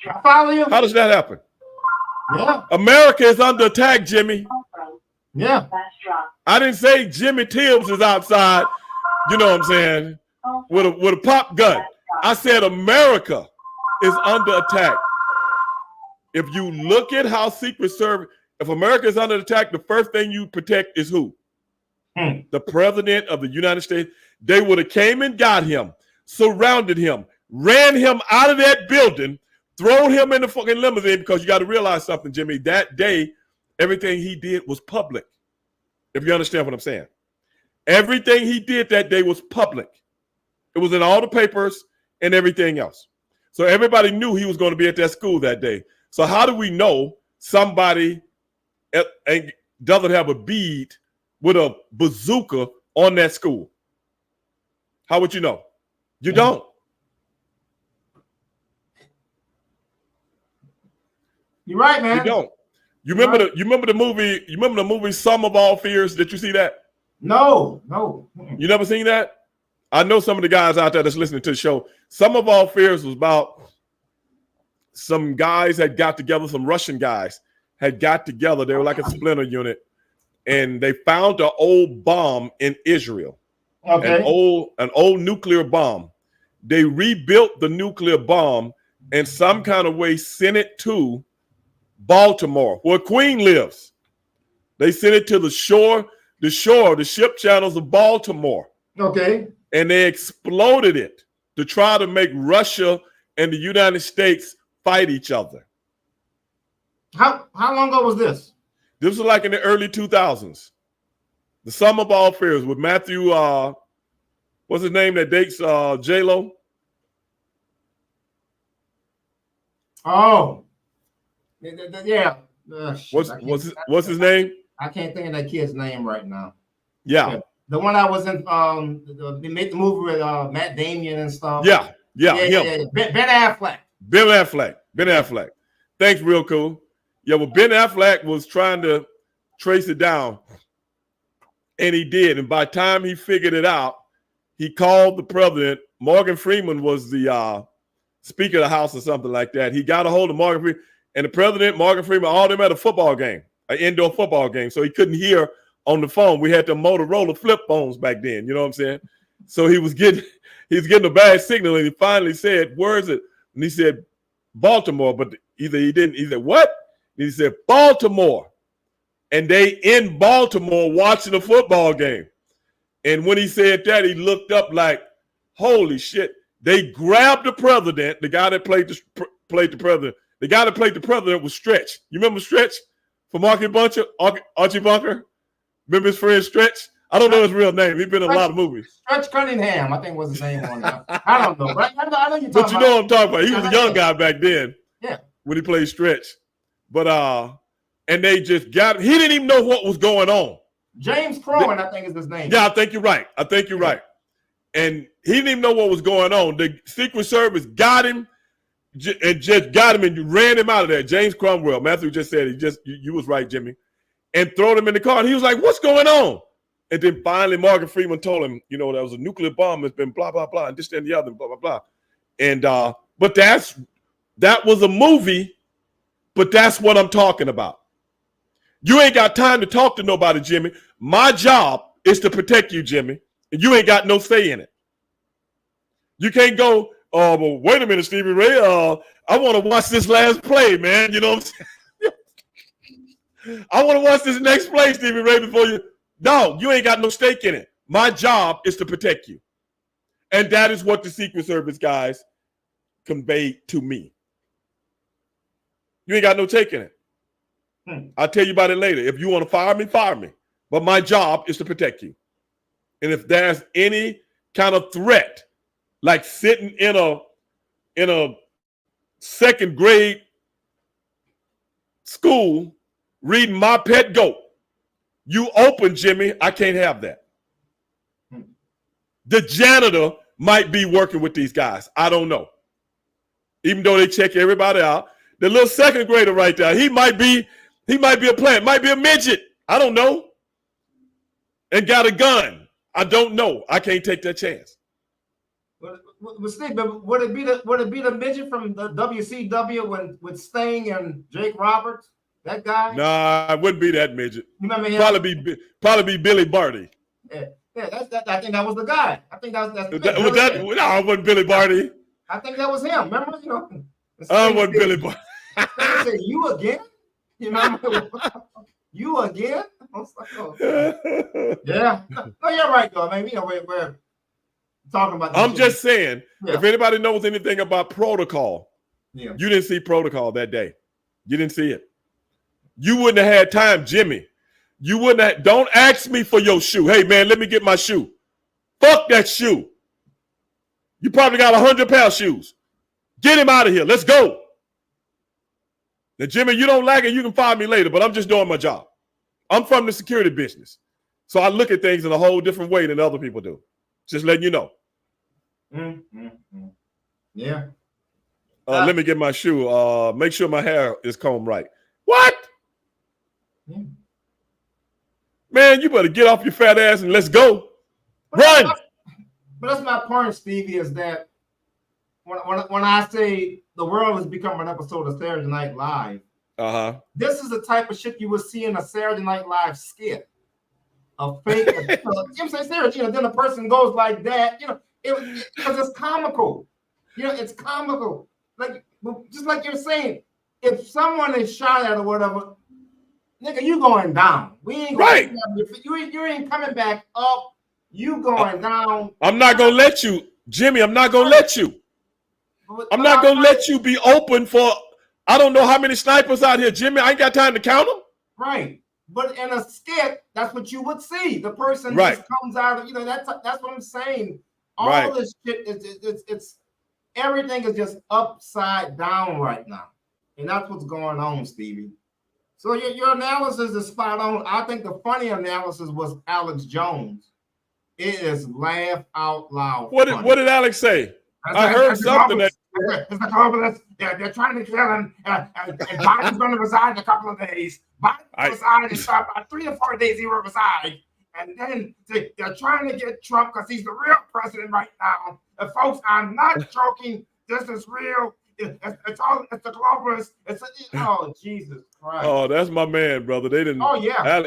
I follow you. How does that happen? Yeah. America is under attack, Jimmy. Yeah. I didn't say Jimmy Tibbs is outside, you know what I'm saying, with a pop gun. I said America is under attack. If you look at how Secret Service, if America is under attack, the first thing you protect is who? The President of the United States. They would have came and got him, surrounded him, ran him out of that building, thrown him in the fucking limousine, because you got to realize something, Jimmy. That day, everything he did was public. If you understand what I'm saying. Everything he did that day was public. It was in all the papers and everything else. So everybody knew he was going to be at that school that day. So how do we know somebody doesn't have a bead with a bazooka on that school? How would you know? You don't. You're right, man. You don't. You remember the movie Sum of All Fears? Did you see that? No. You never seen that? I know some of the guys out there that's listening to the show. Sum of All Fears was about some guys had got together, some Russian guys had got together. They were like a splinter unit, and they found an old bomb in Israel. Okay. An old nuclear bomb. They rebuilt the nuclear bomb and some kind of way sent it to Baltimore, where Queen lives. They sent it to the ship channels of Baltimore. Okay. And they exploded it to try to make Russia and the United States fight each other. How long ago was this? This was like in the early 2000s. The Sum of All Fears with Matthew, what's his name that dates J-Lo? Oh. Yeah. What's his name? I can't think of that kid's name right now. Yeah. The one I was in, they made the movie with Matt Damon and stuff. Yeah. Ben Affleck. Ben Affleck. Thanks, real cool. Yeah, well, Ben Affleck was trying to trace it down, and he did. And by the time he figured it out, he called the president. Morgan Freeman was the Speaker of the House or something like that. He got a hold of Morgan Freeman, and the president, Morgan Freeman, all them at a football game, an indoor football game. So he couldn't hear on the phone. We had the Motorola flip phones back then. You know what I'm saying? So he was getting a bad signal, and he finally said, "Where is it?" And he said, "Baltimore." But either he didn't. He said, "What?" And he said, "Baltimore." And they in Baltimore watching a football game. And when he said that, he looked up like, "Holy shit!" They grabbed the president, the guy that played the president. The guy that played the president was Stretch. You remember Stretch from Archie Bunker? Remember his friend Stretch? I don't know his real name. He's been in a lot of movies. Stretch Cunningham, I think was his name on that. I don't know, but I know you're talking about. But you know what I'm talking about. He was a young guy back then. Yeah. When he played Stretch. But and they just got him. He didn't even know what was going on. James Crowan, I think is his name. Yeah, I think you're right. Right. And he didn't even know what was going on. The Secret Service got him and just got him and ran him out of there. James Cromwell. Matthew just said you was right, Jimmy. And thrown him in the car. And he was like, "What's going on?" And then finally Morgan Freeman told him, there was a nuclear bomb that's been blah, blah, blah, and this, and the other, blah, blah, blah. And but that was a movie, but that's what I'm talking about. You ain't got time to talk to nobody, Jimmy. My job is to protect you, Jimmy. And you ain't got no say in it. You can't go, "Oh, well, wait a minute, Stevie Ray. I want to watch this last play, man." You know what I'm saying? I want to watch this next play, Stevie Ray, before you. No, you ain't got no stake in it. My job is to protect you. And that is what the Secret Service guys conveyed to me. You ain't got no stake in it. I'll tell you about it later. If you want to fire me, fire me. But my job is to protect you. And if there's any kind of threat, like sitting in a second grade school reading My Pet Goat, you open, Jimmy, I can't have that. The janitor might be working with these guys. I don't know. Even though they check everybody out, the little second grader right there, he might be a plant, might be a midget. I don't know. And got a gun. I don't know. I can't take that chance. But Steve, would it be the midget from the WCW with Sting and Jake Roberts? That guy? Nah, it wouldn't be that midget. You remember him? Probably be Billy Barty. Yeah, I think that was the guy. I think that's no, it wasn't Billy Barty. I think that was him. Remember? It wasn't Billy Barty. Said, "You again?" You remember? You again? I was like, "Oh, yeah." No, you're right though. I mean, we're talking about. I'm just saying, if anybody knows anything about protocol, you didn't see protocol that day. You didn't see it. You wouldn't have had time, Jimmy. You wouldn't have. Don't ask me for your shoe. Hey, man, let me get my shoe. Fuck that shoe. You probably got 100 pair of shoes. Get him out of here. Let's go. Now, Jimmy, you don't like it, you can fire me later, but I'm just doing my job. I'm from the security business. So I look at things in a whole different way than other people do. Just letting you know. Yeah. Let me get my shoe. Make sure my hair is combed right. What? Man, you better get off your fat ass and let's go. Run. But that's my point, Stevie, is that when I say the world has become an episode of Saturday Night Live, this is the type of shit you would see in a Saturday Night Live skit. A fake, I'm saying Saturday, then a person goes like that, because it's comical. It's comical. Like, just like you're saying, if someone is shot at or whatever, nigga, you going down. We ain't going you ain't coming back up. You going down. I'm not gonna let you, Jimmy. I'm not gonna let you. I'm not gonna let you be open for. I don't know how many snipers out here, Jimmy. I ain't got time to count them. Right, but in a skit, that's what you would see. The person just comes out of that's what I'm saying. All this shit it's everything is just upside down right now, and that's what's going on, Stevie. So your analysis is spot on. I think the funny analysis was Alex Jones. It is laugh out loud. What did Alex say? I heard something that it's the globalists. They're trying to kill him. And Biden's going to resign in a couple of days. Biden resigned in about 3 or 4 days. He will resign. And then they're trying to get Trump because he's the real president right now. And folks, I'm not joking. This is real. It's the globalists. Oh, Jesus Christ. Oh, that's my man, brother. They didn't. Oh, yeah.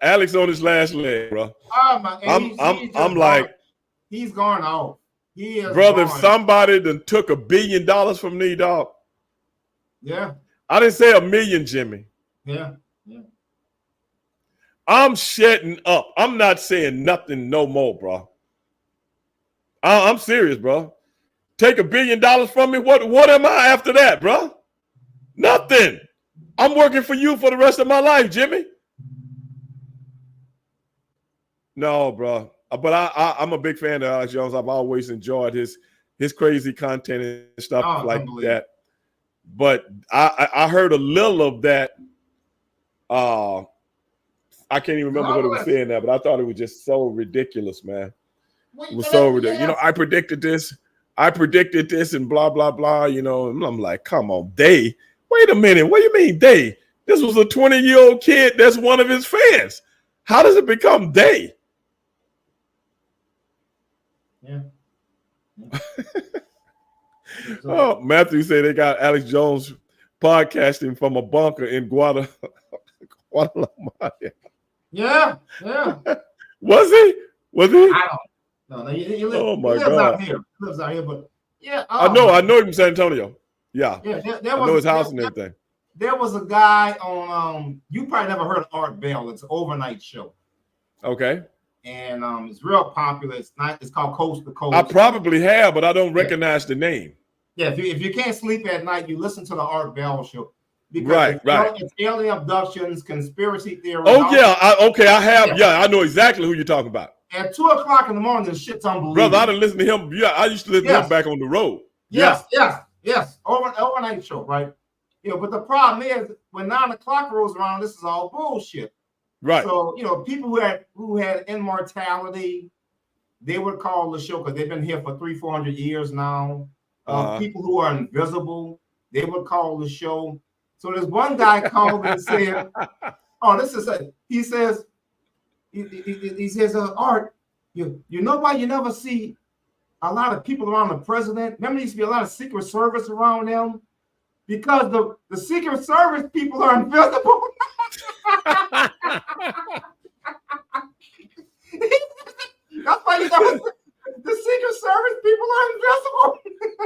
Alex on his last leg, bro. I'm like, he's gone off. He is brother, gone. if somebody done took $1 billion from me, dog. Yeah. I didn't say $1 million, Jimmy. Yeah. I'm shutting up. I'm not saying nothing no more, bro. I'm serious, bro. Take $1 billion from me. What am I after that, bro? Nothing. I'm working for you for the rest of my life, Jimmy. No, bro. But I'm a big fan of Alex Jones. I've always enjoyed his crazy content and stuff like that. But I heard a little of that. I can't even remember what it was saying now, but I thought it was just so ridiculous, man. It was so ridiculous. You know, I predicted this, and blah, blah, blah, you know, and I'm like, come on, they. Wait a minute. What do you mean they? This was a 20-year-old kid that's one of his fans. How does it become they? Yeah. Oh, Matthew said they got Alex Jones podcasting from a bunker in Guatemala. Yeah. Was he? I don't know. He lives God. out here. He lives out here, but yeah. I know him from San Antonio. Yeah. I know his house and everything. There was a guy on you probably never heard of Art Bell. It's an overnight show. Okay. And it's real popular. It's called Coast to Coast. I probably have, but I don't recognize the name. Yeah, if you can't sleep at night, you listen to the Art Bell show. Because it's alien abductions, conspiracy theories. Oh, yeah. I have. Yeah, I know exactly who you're talking about. At 2 o'clock in the morning, the shit's unbelievable. Brother, I didn't listen to him. Yeah, I used to listen to him back on the road. Yes. Overnight show, right? But the problem is when 9 o'clock rolls around, this is all bullshit. Right. So, people who had immortality, they would call the show because they've been here for 300-400 years now. People who are invisible, they would call the show. So there's one guy called and said, he says, Art, you know why you never see a lot of people around the president? Remember, there used to be a lot of Secret Service around them? Because the Secret Service people are invisible. That's why the Secret Service people are invisible.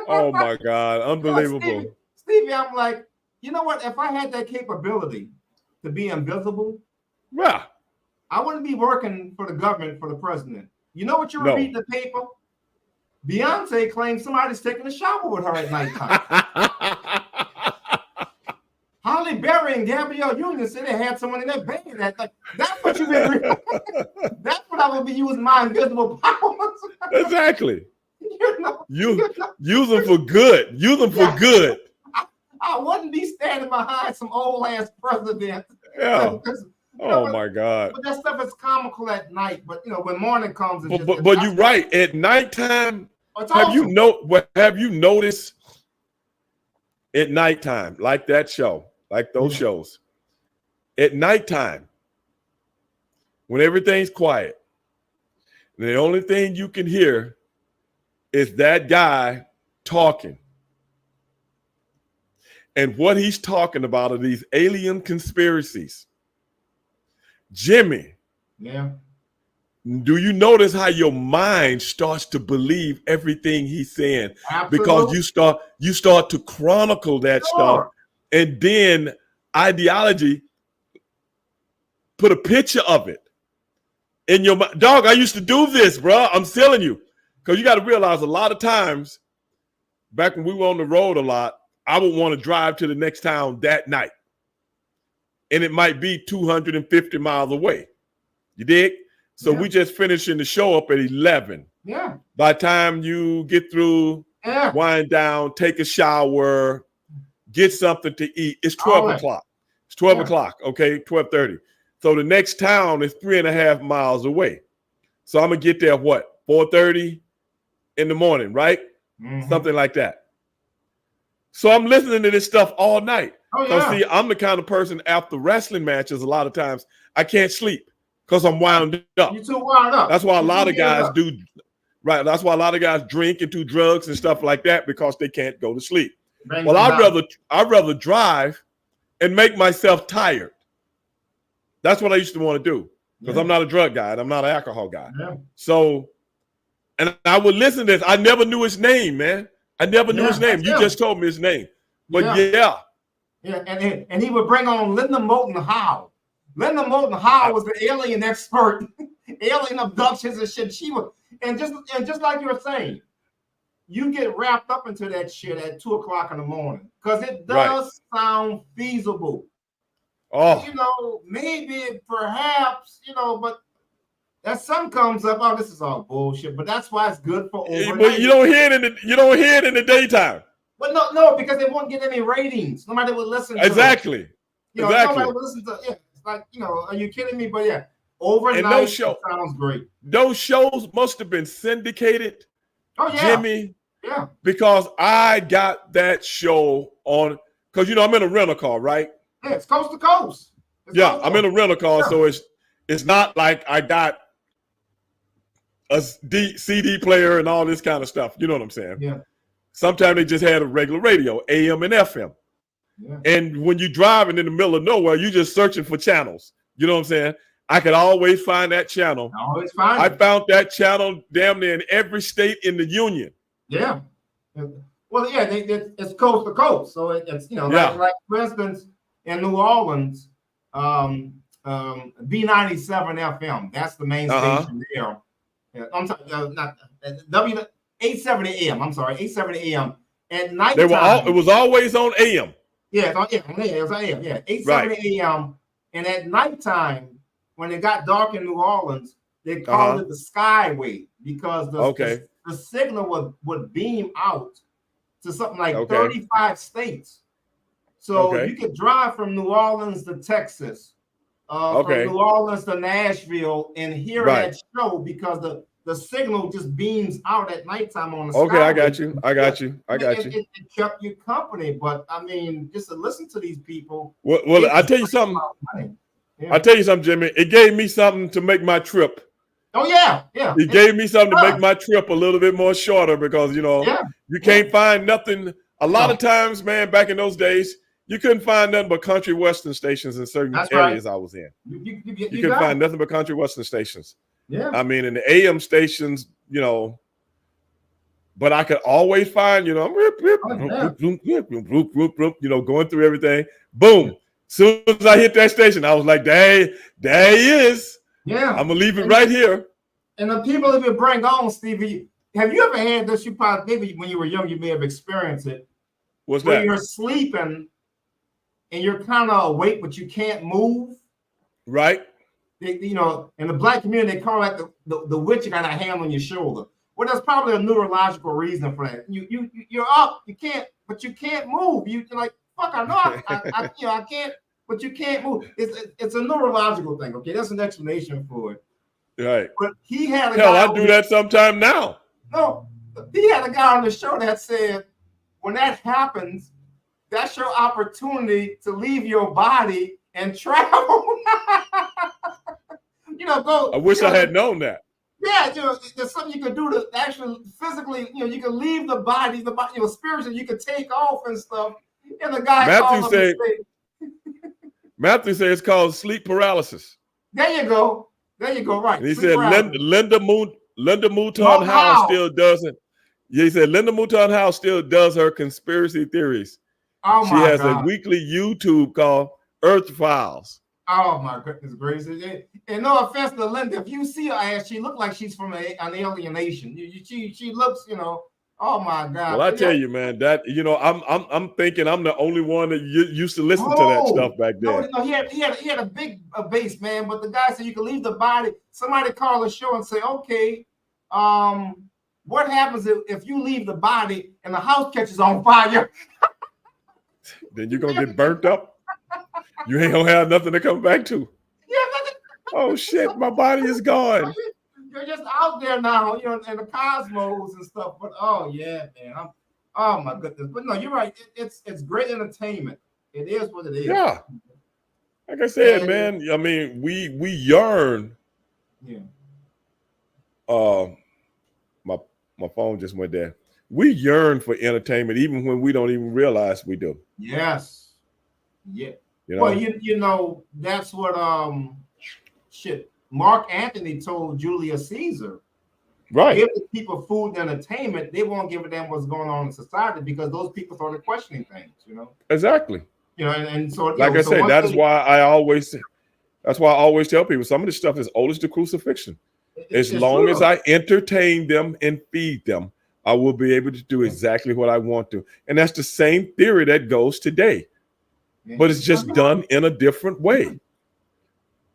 Oh, my God. Unbelievable. Stevie, I'm like, you know what? If I had that capability to be invisible, I wouldn't be working for the government, for the president. You know what you would read in the paper? Beyonce claims somebody's taking a shower with her at nighttime. Holly Berry and Gabrielle Union said they had someone in their bed. That's what you've been reading. That's what I would be using my invisible powers. Exactly. Use them for good. Use them for good. I wouldn't be standing behind some old ass president. Yeah. My God. But that stuff is comical at night. But when morning comes, but you're right. At nighttime, have you noticed at nighttime, like that show, like those shows, at nighttime, when everything's quiet, the only thing you can hear is that guy talking. And what he's talking about are these alien conspiracies. Jimmy. Yeah. Do you notice how your mind starts to believe everything he's saying? Absolutely. Because you start to chronicle that stuff, and then ideology put a picture of it in your mind. Dog, I used to do this, bro. I'm telling you. Because you got to realize a lot of times, back when we were on the road a lot, I would want to drive to the next town that night. And it might be 250 miles away. You dig? So we just finishing the show up at 11. Yeah. By the time you get through, wind down, take a shower, get something to eat, it's 12 o'clock. It's It's 12 o'clock, okay, 12:30. So the next town is 3.5 miles away. So I'm gonna get there what, 4:30 in the morning, right? Something like that. So I'm listening to this stuff all night. Because see, I'm the kind of person after wrestling matches, a lot of times I can't sleep because I'm wound up. You're too wound up. That's why a lot of guys do. Right. That's why a lot of guys drink and do drugs and stuff like that because they can't go to sleep. Well, I'd rather drive and make myself tired. That's what I used to want to do because I'm not a drug guy and I'm not an alcohol guy. So, and I would listen to this. I never knew his name, man. I never knew his name. You just told me his name. But and he would bring on Linda Moulton Howe. Linda Moulton Howe was the alien expert, alien abductions and shit. She was, and just like you were saying, you get wrapped up into that shit at 2 o'clock in the morning because it does sound feasible. You know, maybe, perhaps, you know, but that sun comes up. Oh, this is all bullshit. But that's why it's good for overnight. But you don't hear it in the daytime. But no, because they won't get any ratings. Nobody would listen. Exactly. You know, nobody would listen to. Yeah, it's like, you know, are you kidding me? But yeah, overnight it sounds great. Those shows must have been syndicated. Oh yeah, Jimmy. Yeah. Because I got that show on. Because you know I'm in a rental car, right? Yeah, it's coast to coast. I'm in a rental car, so it's not like I got a CD player and all this kind of stuff. You know what I'm saying? Yeah. Sometimes they just had a regular radio, AM and FM. Yeah. And when you're driving in the middle of nowhere, you're just searching for channels. You know what I'm saying? I could always find that channel. Always find it. I found that channel damn near in every state in the union. Yeah. Well, yeah, it's coast to coast. So it's, you know, like for instance, in New Orleans, B97 FM. That's the main station there. I'm sorry, not W870 AM. I'm sorry, 870 AM. At night, it was always on AM. Yeah, it was on AM. Yeah, 870 AM. And at nighttime, when it got dark in New Orleans, they called it the Skyway because the signal would beam out to something like 35 states. So you could drive from New Orleans to Texas, from New Orleans to Nashville, and hear that show because the signal just beams out at nighttime on the Skyway. I got you. It kept you company, but I mean, just to listen to these people. Well, I tell you something. I tell you something, Jimmy. It gave me something to make my trip. Oh yeah. It gave me something to make my trip a little bit more shorter because you know you can't find nothing. A lot of times, man, back in those days, you couldn't find nothing but country western stations in certain areas I was in. You couldn't find nothing but country western stations. Yeah, I mean, in the AM stations, you know, but I could always find, you know, you know, going through everything. Boom. Soon as I hit that station, I was like, there he is. Yeah, I'm gonna leave it right here. And the people that we bring on, Stevie, have you ever had this? You probably, maybe when you were young, you may have experienced it. What's where that? You're sleeping and you're kind of awake, but you can't move. Right. You know, in the black community, they call that the witch. You got a hand on your shoulder. Well, there's probably a neurological reason for that. You're up, you can't, but you can't move. You're like, fuck, I know I can't, but you can't move. It's a neurological thing. Okay, that's an explanation for it. Right. But he had a guy I do that sometime now. No, he had a guy on the show that said when that happens, that's your opportunity to leave your body and travel. You know, go. I wish I had known that. Yeah, you know, there's something you could do to actually physically, you know, you can leave the body, you know, spiritually, you could take off and stuff. And the guy Matthew said it's called sleep paralysis. There you go. Right. And he said Linda Mouton Howe still doesn't. Yeah, he said Linda Mouton Howe still does her conspiracy theories. Oh my God. She has a weekly YouTube called Earth Files. Oh my goodness gracious! And no offense to Linda, if you see her ass, she looks like she's from an alien nation. She looks, you know. Oh my God! Well, I tell you, man, that you know, I'm thinking I'm the only one that used to listen to that stuff back then. No, he had a big base, man. But the guy said you can leave the body. Somebody call the show and say, okay, what happens if you leave the body and the house catches on fire? Then you're gonna get burnt up. You ain't gonna have nothing to come back to. Yeah, Oh shit, my body is gone. you're just out there now, you know, in the cosmos and stuff. But oh yeah, man, oh my goodness. But no, you're right. It's great entertainment. It is what it is. Yeah. Like I said, And, man, I mean, we yearn. Yeah. My phone just went there. We yearn for entertainment, even when we don't even realize we do. Yes. Yeah. You know? Well, you know, that's what Mark Antony told Julius Caesar. Right. Give the people food and entertainment, they won't give a damn what's going on in society because those people started questioning things, you know. Exactly. You know, and so like I say, that is why I always tell people some of this stuff is old as the crucifixion. As long as I entertain them and feed them, I will be able to do exactly what I want to. And that's the same theory that goes today. But it's just done in a different way.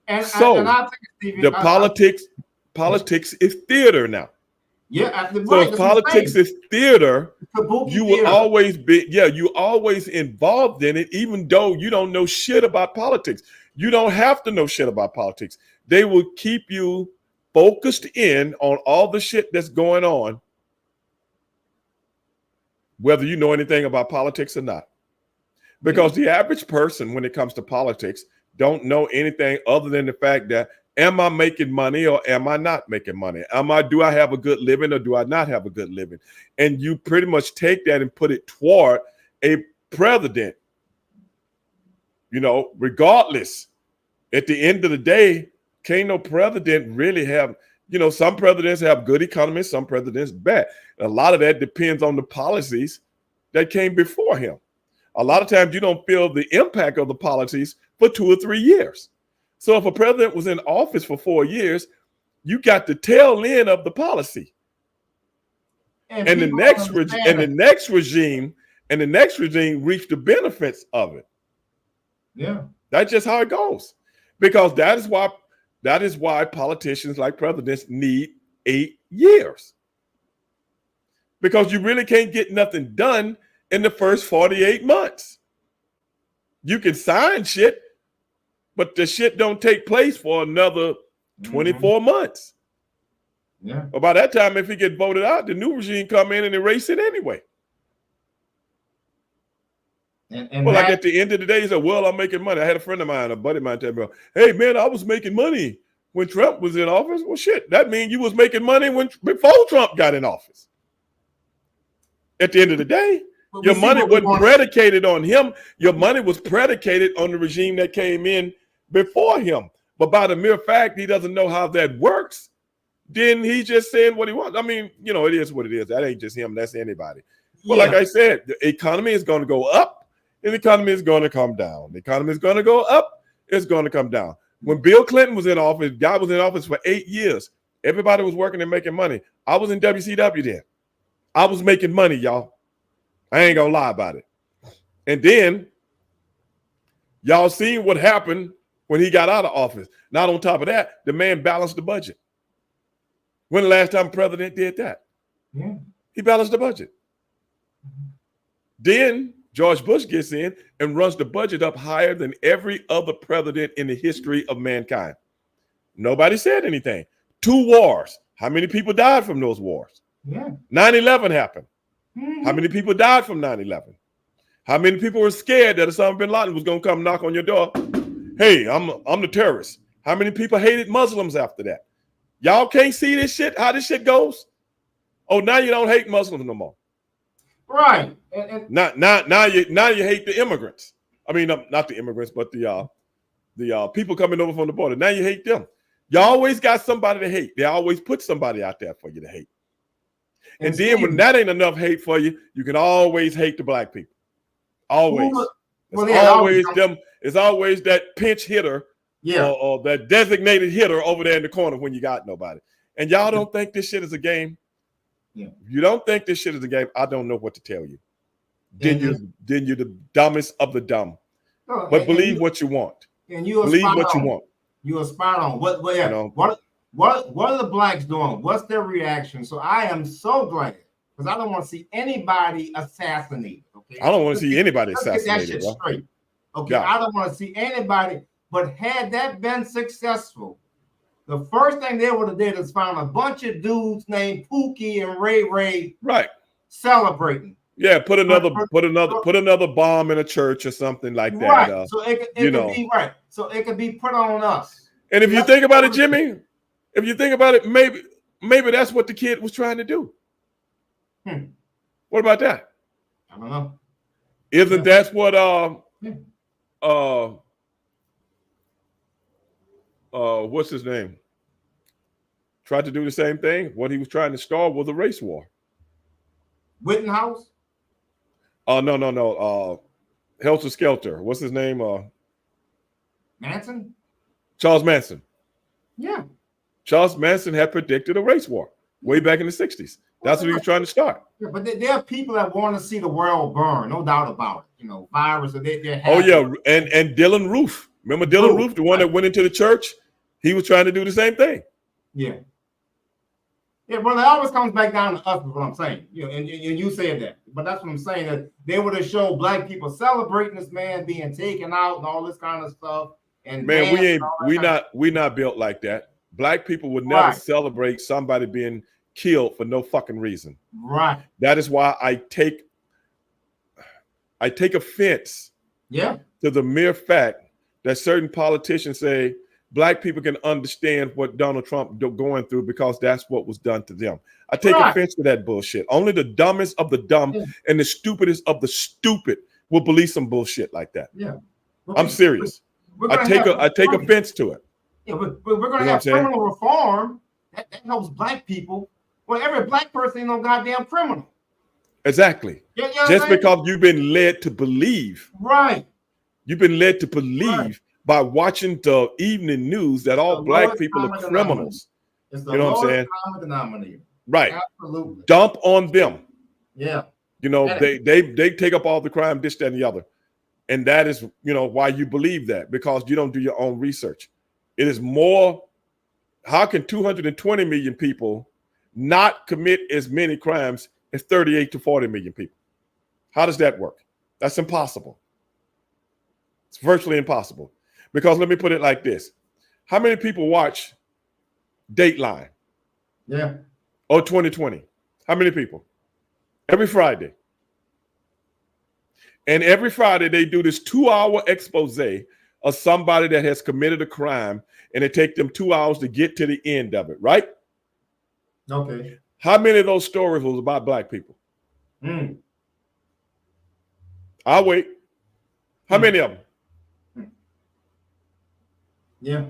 And so I think, Stevie, the politics is theater now. Yeah, so if politics is theater, you will always be, you always involved in it, even though you don't know shit about politics. You don't have to know shit about politics. They will keep you focused in on all the shit that's going on, whether you know anything about politics or not. Because the average person, when it comes to politics, don't know anything other than the fact that, am I making money or am I not making money? Do I have a good living or do I not have a good living? And you pretty much take that and put it toward a president. You know, regardless, at the end of the day, can't no president really have, you know, some presidents have good economies, some presidents bad. And a lot of that depends on the policies that came before him. A lot of times you don't feel the impact of the policies for 2 or 3 years. So if a president was in office for 4 years, you got the tail end of the policy. And the next regime reached the benefits of it. Yeah. That's just how it goes. Because that is why politicians like presidents need 8 years. Because you really can't get nothing done in the first 48 months. You can sign shit, but the shit don't take place for another 24 months. Yeah. But by that time, if he get voted out, the new regime come in and erase it anyway. Well, like at the end of the day, he said, well, I'm making money. I had a friend of mine, a buddy of mine, tell me, hey, man, I was making money when Trump was in office. Well, shit, that means you was making money before Trump got in office. At the end of the day, your money wasn't predicated on him. Your money was predicated on the regime that came in before him. But by the mere fact he doesn't know how that works, then he's just saying what he wants. I mean, you know, it is what it is. That ain't just him. That's anybody. But like I said, the economy is going to go up and the economy is going to come down. The economy is going to go up. It's going to come down. When Bill Clinton was in office, guy was in office for 8 years. Everybody was working and making money. I was in WCW then. I was making money, y'all. I ain't gonna lie about it. And then y'all seen what happened when he got out of office. Not on top of that, the man balanced the budget. When the last time a president did that? Yeah. He balanced the budget. Then George Bush gets in and runs the budget up higher than every other president in the history of mankind. Nobody said anything. 2 wars. How many people died from those wars? Yeah. 9/11 happened. How many people died from 9/11? How many people were scared that Osama bin Laden was going to come knock on your door? Hey, I'm the terrorist. How many people hated Muslims after that? Y'all can't see this shit, how this shit goes? Oh, now you don't hate Muslims no more. Right. Now you hate the immigrants. I mean, not the immigrants, but the people coming over from the border. Now you hate them. You always got somebody to hate. They always put somebody out there for you to hate. And then when that ain't enough hate for you, you can always hate the black people. Always. It's always that pinch hitter or that designated hitter over there in the corner when you got nobody. And y'all don't think this shit is a game? Yeah. You don't think this shit is a game? I don't know what to tell you. Then you're the dumbest of the dumb. No, but believe what you want. And you believe what you want. You are spot on. What are the blacks doing? What's their reaction? So I am so glad because I don't want to see anybody assassinated. Okay, I don't want to see anybody assassinated. Get that shit straight. Okay, I don't want to see anybody. But had that been successful, the first thing they would have did is found a bunch of dudes named Pookie and Ray Ray, right, celebrating. Yeah, put another bomb in a church or something like that. Right. So it could be right. So it could be put on us. And if you think about it, Jimmy, if you think about it, maybe that's what the kid was trying to do. What about that? I don't know. Isn't that what what's his name? Tried to do the same thing. What he was trying to start was a race war. Wittenhouse? No. Helter Skelter. What's his name? Manson? Charles Manson. Yeah. Charles Manson had predicted a race war way back in the 60s. That's what he was trying to start. Yeah, but there are people that want to see the world burn, no doubt about it. You know, virus. And and Dylan Roof. Remember Dylan Roof, the one that went into the church? He was trying to do the same thing. Yeah. Yeah, well, it always comes back down to us, is what I'm saying. You know, and you said that. But that's what I'm saying, that they would have showed black people celebrating this man being taken out and all this kind of stuff. And man, we not built like that. Black people would never celebrate somebody being killed for no fucking reason. Right. That is why I take offense to the mere fact that certain politicians say black people can understand what Donald Trump going through because that's what was done to them. I take offense to that bullshit. Only the dumbest of the dumb and the stupidest of the stupid will believe some bullshit like that. Yeah. I'm serious. I take offense to it. Yeah, but we're going to have criminal reform. That helps black people. Well, every black person ain't no goddamn criminal. Exactly. Just because you've been led to believe. Right. You've been led to believe by watching the evening news that all black people are criminals. It's the you know what I'm saying? Common denominator. Right. Absolutely. Dump on them. Yeah. You know, they take up all the crime, this, that, and the other. And that is, you know, why you believe that, because you don't do your own research. It is more, how can 220 million people not commit as many crimes as 38 to 40 million people? How does that work? That's impossible. It's virtually impossible. Because let me put it like this. How many people watch Dateline? Yeah. Or 2020? How many people? Every Friday. And every Friday they do this 2-hour expose of somebody that has committed a crime, and it takes them 2 hours to get to the end of it, right? Okay. How many of those stories was about black people? I'll wait. How many of them? Yeah.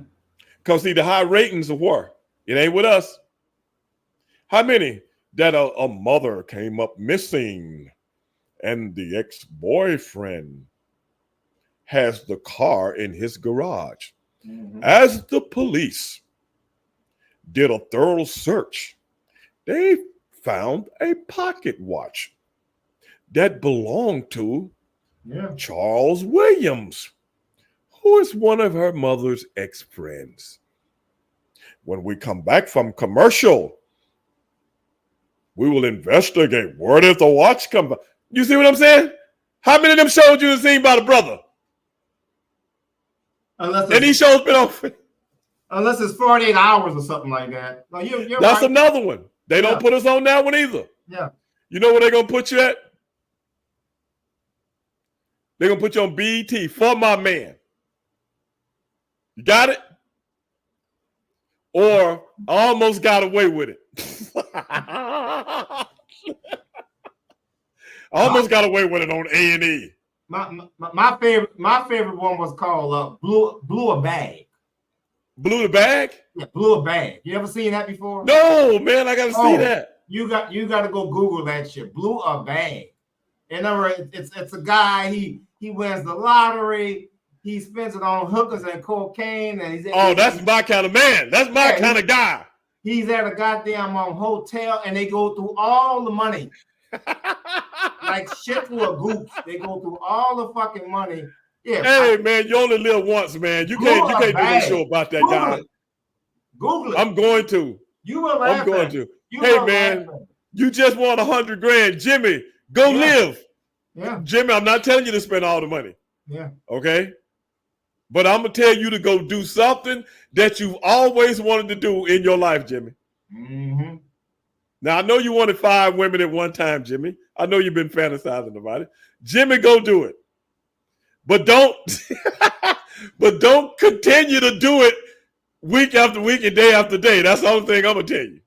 Because see, the high ratings of war, it ain't with us. How many that a mother came up missing and the ex-boyfriend has the car in his garage? As the police did a thorough search, they found a pocket watch that belonged to Charles Williams, who is one of her mother's ex-friends. When we come back from commercial, we will investigate. Where did the watch come from? You see what I'm saying? How many of them shows you have seen by the brother? And these shows been on. Unless it's 48 hours or something like that. No, that's right. Another one. They don't put us on that one either. Yeah. You know where they're going to put you at? They're going to put you on BET, For My Man. You got it? Or I Almost Got Away with It. I almost got away with it on A&E. My favorite one was called Blew a Bag. Blew the Bag? Yeah, Blew a Bag. You ever seen that before? No, man, I gotta see that. You got to go Google that shit. Blew a Bag. In other words, it's a guy, he wins the lottery, he spends it on hookers and cocaine, and that's my kind of man. That's my kind of guy. He's at a goddamn hotel, and they go through all the money. Like shit through a goose. They go through all the fucking money. Yeah. Hey, man, you only live once, man. You can't do no show about that guy. Google it. I'm going to. You will laugh. I'm going to. Hey, man, you just won $100,000. Jimmy, go live. Yeah. Jimmy, I'm not telling you to spend all the money. Yeah. Okay. But I'm going to tell you to go do something that you've always wanted to do in your life, Jimmy. Mm-hmm. Now, I know you wanted 5 women at one time, Jimmy. I know you've been fantasizing about it. Jimmy, go do it. But don't continue to do it week after week and day after day. That's the only thing I'm going to tell you.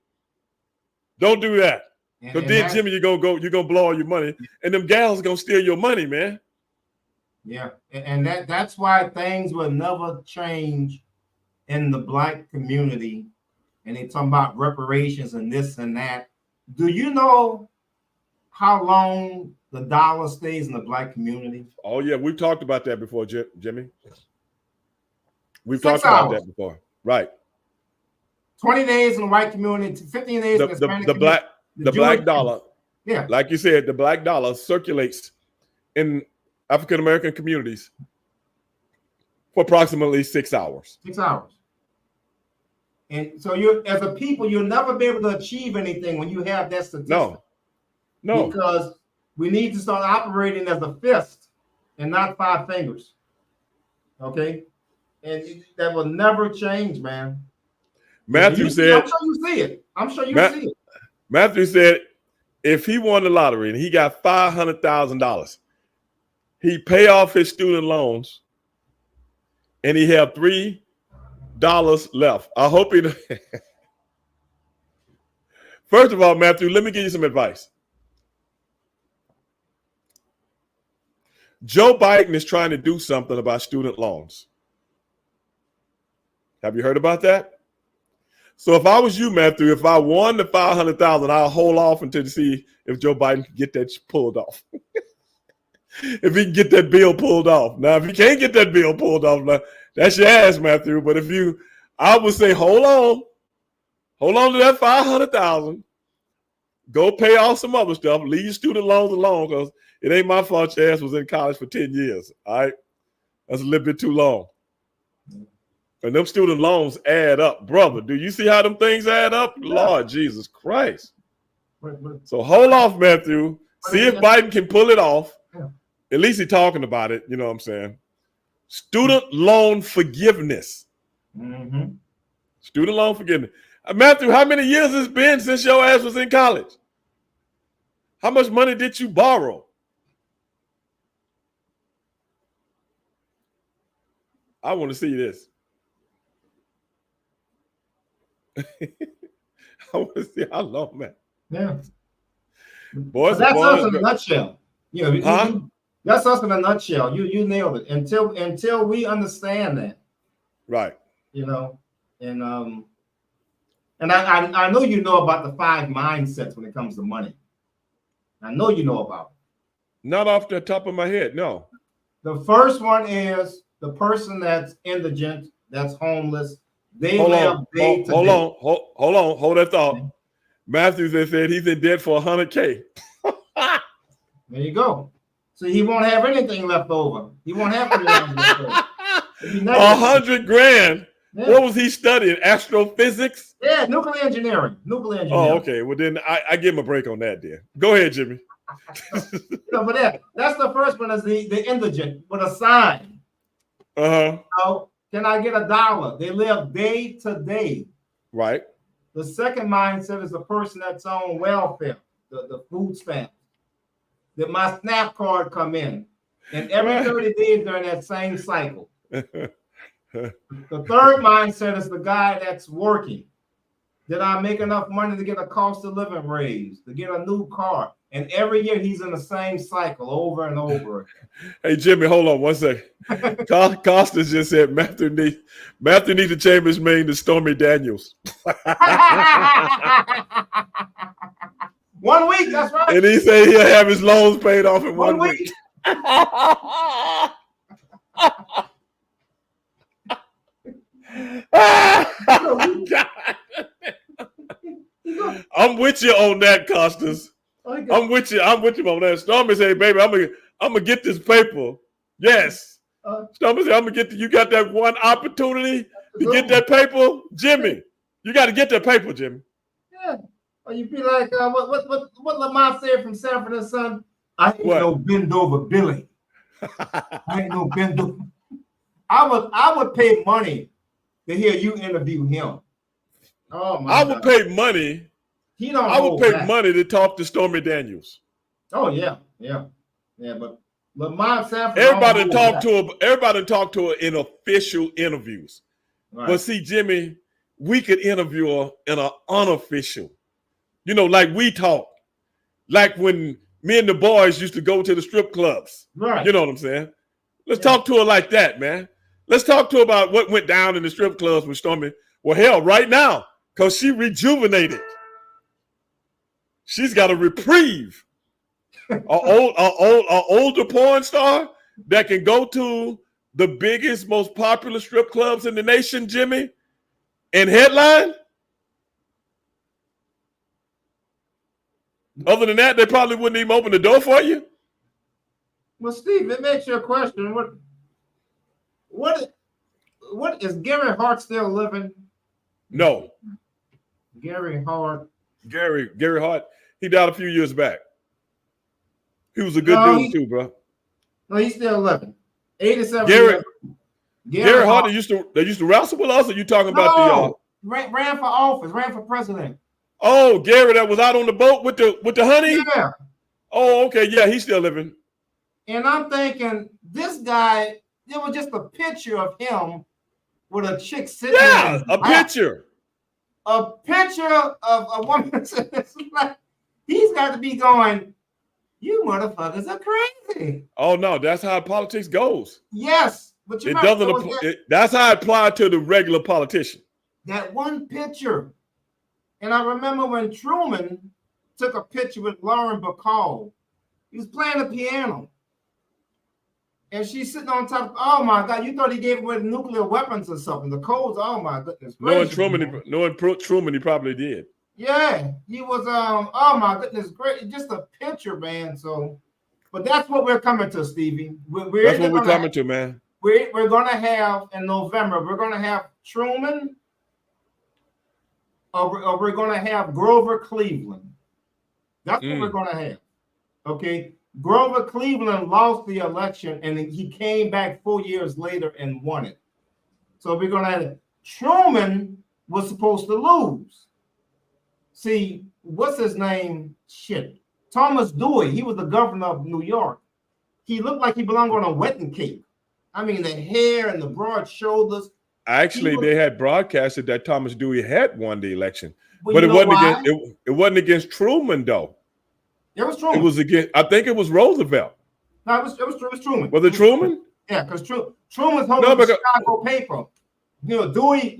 Don't do that. Because then, Jimmy, you're gonna blow all your money. And them gals going to steal your money, man. Yeah. And that's why things will never change in the Black community. And they talking about reparations and this and that. Do you know how long the dollar stays in the Black community? Oh, yeah. We've talked about that before, Jimmy. We've 6 talked about hours. that before. Right. 20 days in the white community, 15 days in the Hispanic community. The black dollar. Yeah. Like you said, the black dollar circulates in African American communities for approximately 6 hours. 6 hours. And so you, as a people, you'll never be able to achieve anything when you have that statistic. No. Because we need to start operating as a fist and not 5 fingers. Okay? And that will never change, man. Matthew said, I'm sure you see it. I'm sure you see it. Matthew said, if he won the lottery and he got $500,000, he'd pay off his student loans and he have $3 left. I hope he. First of all, Matthew, let me give you some advice. Joe Biden is trying to do something about student loans. Have you heard about that? So if I was you, Matthew, if I won the $500,000, I'll hold off until to see if Joe Biden can get that pulled off. If he can get that bill pulled off. Now, if he can't get that bill pulled off, now, that's your ass, Matthew. But I would say, hold on to that $500,000. Go pay off some other stuff. Leave your student loans alone because it ain't my fault your ass was in college for 10 years. All right, that's a little bit too long. And them student loans add up, brother. Do you see how them things add up? Yeah. Lord Jesus Christ. So hold off, Matthew. See if Biden can pull it off. Yeah. At least he's talking about it. You know what I'm saying? Student loan forgiveness. Mm-hmm. Student loan forgiveness. Matthew, how many years has it been since your ass was in college? How much money did you borrow? I want to see this. I want to see how long, man. Yeah. Boys, that's us in a nutshell. That's us in a nutshell. You nailed it. Until we understand that. Right. You know, and I know you know about the 5 mindsets when it comes to money. I know you know about it. Not off the top of my head, no. The first one is the person that's indigent, that's homeless. They hold live on, day to hold day. on, hold that thought. Okay. Matthews said he's in debt for $100K. There you go. So he won't have anything left over. He won't have anything left over. $100,000. Yeah. What was he studying? Astrophysics? Yeah, nuclear engineering. Oh, okay. Well, then I give him a break on that. Then go ahead, Jimmy. But that's the first one. Is the indigent with a sign. So, can I get $1? They live day to day. Right. The second mindset is the person that's on welfare, the food stamps. That my SNAP card come in, and every 30 days they're in that same cycle. The third mindset is the guy that's working. Did I make enough money to get a cost of living raise, to get a new car? And every year he's in the same cycle over and over again. Hey, Jimmy, hold on one second. Costa just said Matthew need to change his name to Stormy Daniels. 1 week, that's right. And he said he'll have his loans paid off in 1 week. I'm with you on that, Costas. I'm with you on that. Stormy said, baby, I'm gonna get this paper. Yes. Stormy said, I'm gonna get you got that one opportunity to get that paper. Jimmy, you got to get that paper, Jimmy. Yeah. Or you be like, what Lamont said from Sanford and Son? I ain't no bend over Billy. I ain't no bender. I would pay money to hear you interview him. Oh my I would God. pay money. He don't. I would pay money to talk to Stormy Daniels. Oh yeah. But Lamont Sanford. Everybody talk to her in official interviews. Right. But see, Jimmy, we could interview her in an unofficial. You know, like we talk. Like when me and the boys used to go to the strip clubs. Right. You know what I'm saying? Let's talk to her like that, man. Let's talk to her about what went down in the strip clubs with Stormy. Well, hell, right now, because she rejuvenated. She's got a reprieve. An older porn star that can go to the biggest, most popular strip clubs in the nation, Jimmy, and headline. Other than that, they probably wouldn't even open the door for you. Well, Steve, it makes you a question. What is Gary Hart still living? No. Gary Hart. Gary Hart, he died a few years back. He was a good dude too, bro. No, he's still living. 87 Gary Hart, they used to wrestle with us, or you talking about the ran for office, ran for president. Oh, Gary that was out on the boat with the honey? Yeah. Oh, okay. Yeah, he's still living. And I'm thinking, this guy, it was just a picture of him with a chick sitting there. Yeah, a picture. A picture of a woman. He's got to be going, you motherfuckers are crazy. Oh, no, that's how politics goes. Yes. But it doesn't. That's how it applies to the regular politician. That one picture. And I remember when Truman took a picture with Lauren Bacall. He was playing the piano. And she's sitting on top. Oh, my God. You thought he gave away nuclear weapons or something. The codes, oh, my goodness. Knowing Truman, he probably did. Yeah. He was, oh, my goodness. Great. Just a picture, man. So, but that's what we're coming to, Stevie. That's what we're coming to, man. We're going to have, in November, we're going to have Truman. Or we're going to have Grover Cleveland. That's what we're going to have. Okay. Grover Cleveland lost the election and he came back 4 years later and won it. So we're going to have Truman was supposed to lose. See, what's his name? Thomas Dewey. He was the governor of New York. He looked like he belonged on a wedding cake. I mean, the hair and the broad shoulders. Actually, they had broadcasted that Thomas Dewey had won the election, but it wasn't against Truman though. It was Truman. It was against. I think it was Roosevelt. No, it was Truman. Was it Truman? Yeah, because Truman's holding the Chicago paper. Dewey.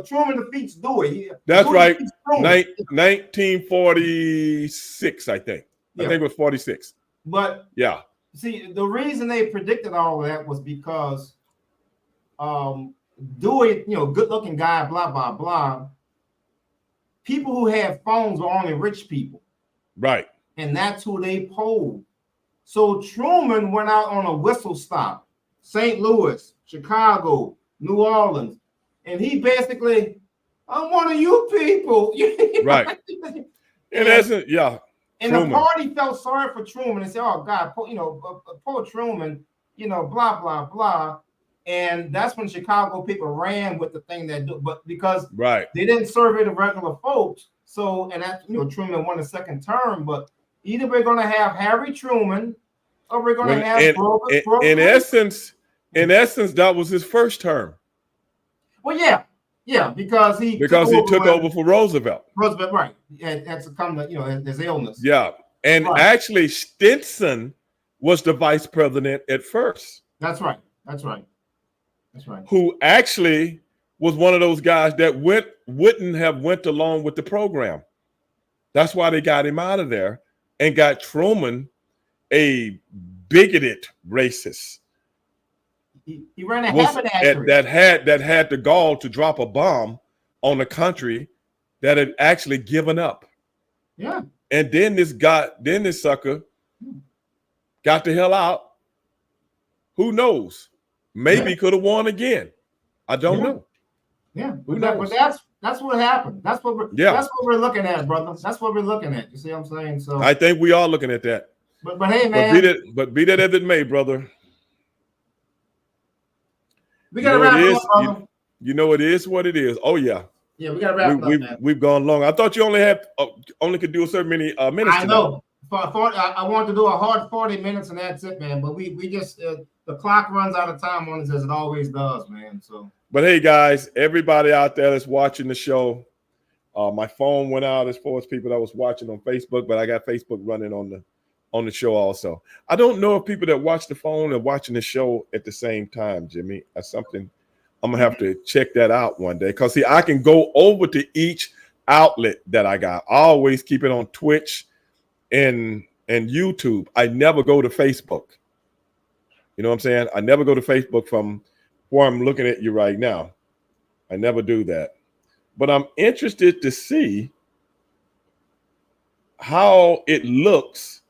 Truman defeats Dewey. That's Dewey right. 1946, I think. Yeah. I think it was 46. But yeah, see, the reason they predicted all of that was because Dewey, good-looking guy, blah, blah, blah. People who had phones were only rich people. Right. And that's who they polled. So Truman went out on a whistle stop, St. Louis, Chicago, New Orleans. And he basically, I'm one of you people. Right. In essence, yeah. And Truman. The party felt sorry for Truman and said, oh, God, poor Truman, blah, blah, blah. And that's when Chicago people ran with the thing but because they didn't survey the regular folks. So, and that, Truman won a second term, but either we're going to have Harry Truman or we're going to have Grover. In essence, that was his first term. Well, yeah, because he took over for Roosevelt. Roosevelt, right? Had succumbed to his illness. Yeah, and actually Stinson was the vice president at first. That's right. Who actually was one of those guys that wouldn't have went along with the program. That's why they got him out of there and got Truman, a bigoted racist. He ran a haberdashery that had the gall to drop a bomb on a country that had actually given up. Yeah. And then this sucker got the hell out. Who knows? Maybe could have won again. I don't know. Yeah, but that's what happened. That's what we're looking at, brother. That's what we're looking at. You see what I'm saying? So I think we are looking at that. But hey, man. But be that as it may, brother. We got to wrap it up, brother. You know it is what it is. Oh yeah. Yeah, we got to wrap it up, man. We've gone long. I thought you only could do a certain many minutes. I know. I wanted to do a hard 40 minutes and that's it, man. But we just the clock runs out of time on us as it always does, man. So. But hey, guys, everybody out there that's watching the show, my phone went out as far as people that was watching on Facebook, but I got Facebook running on the show also. I don't know if people that watch the phone are watching the show at the same time, Jimmy. That's something I'm gonna have to check that out one day. Cause see, I can go over to each outlet that I got. I always keep it on Twitch and YouTube. I never go to Facebook. You know what I'm saying? I never go to Facebook from where I'm looking at you right now. I never do that. But I'm interested to see how it looks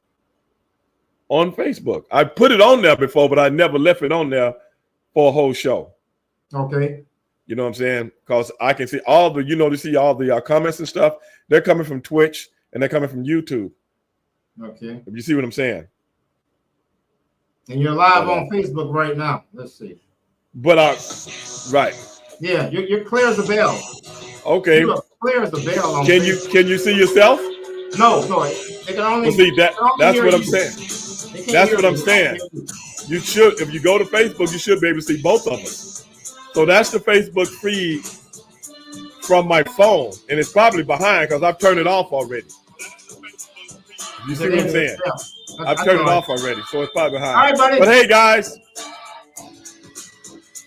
on Facebook. I put it on there before, but I never left it on there for a whole show. Okay. You know what I'm saying? Because I can see all the, to see all the comments and stuff. They're coming from Twitch and they're coming from YouTube. Okay. If you see what I'm saying. And you're live on Facebook right now. Let's see. But right. Yeah, you're clear as a bell. Okay. You're clear as a bell on Can Facebook. you see yourself? No. They can only see that's what I'm saying. That's what I'm saying. You should, if you go to Facebook, you should be able to see both of us. So that's the Facebook feed from my phone, and it's probably behind because I've turned it off already. You see what I'm saying? I've turned it off already, so it's probably behind. All right, buddy. But hey, guys,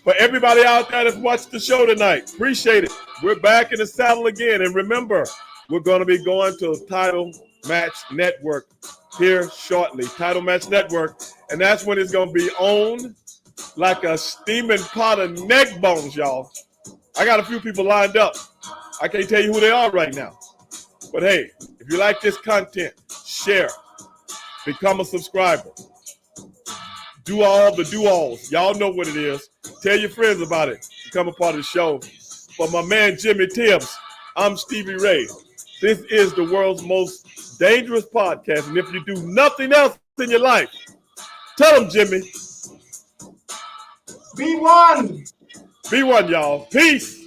for everybody out there that's watched the show tonight, appreciate it. We're back in the saddle again, and remember, we're going to be going to Title Match Network here shortly. Title Match Network, and that's when it's going to be on like a steaming pot of neck bones, y'all. I got a few people lined up. I can't tell you who they are right now. But hey, if you like this content, share. Become a subscriber. Do all the do-alls. Y'all know what it is. Tell your friends about it. Become a part of the show. For my man Jimmy Tibbs, I'm Stevie Ray. This is the world's most dangerous podcast. And if you do nothing else in your life, tell them, Jimmy. Be one. Be one, y'all. Peace.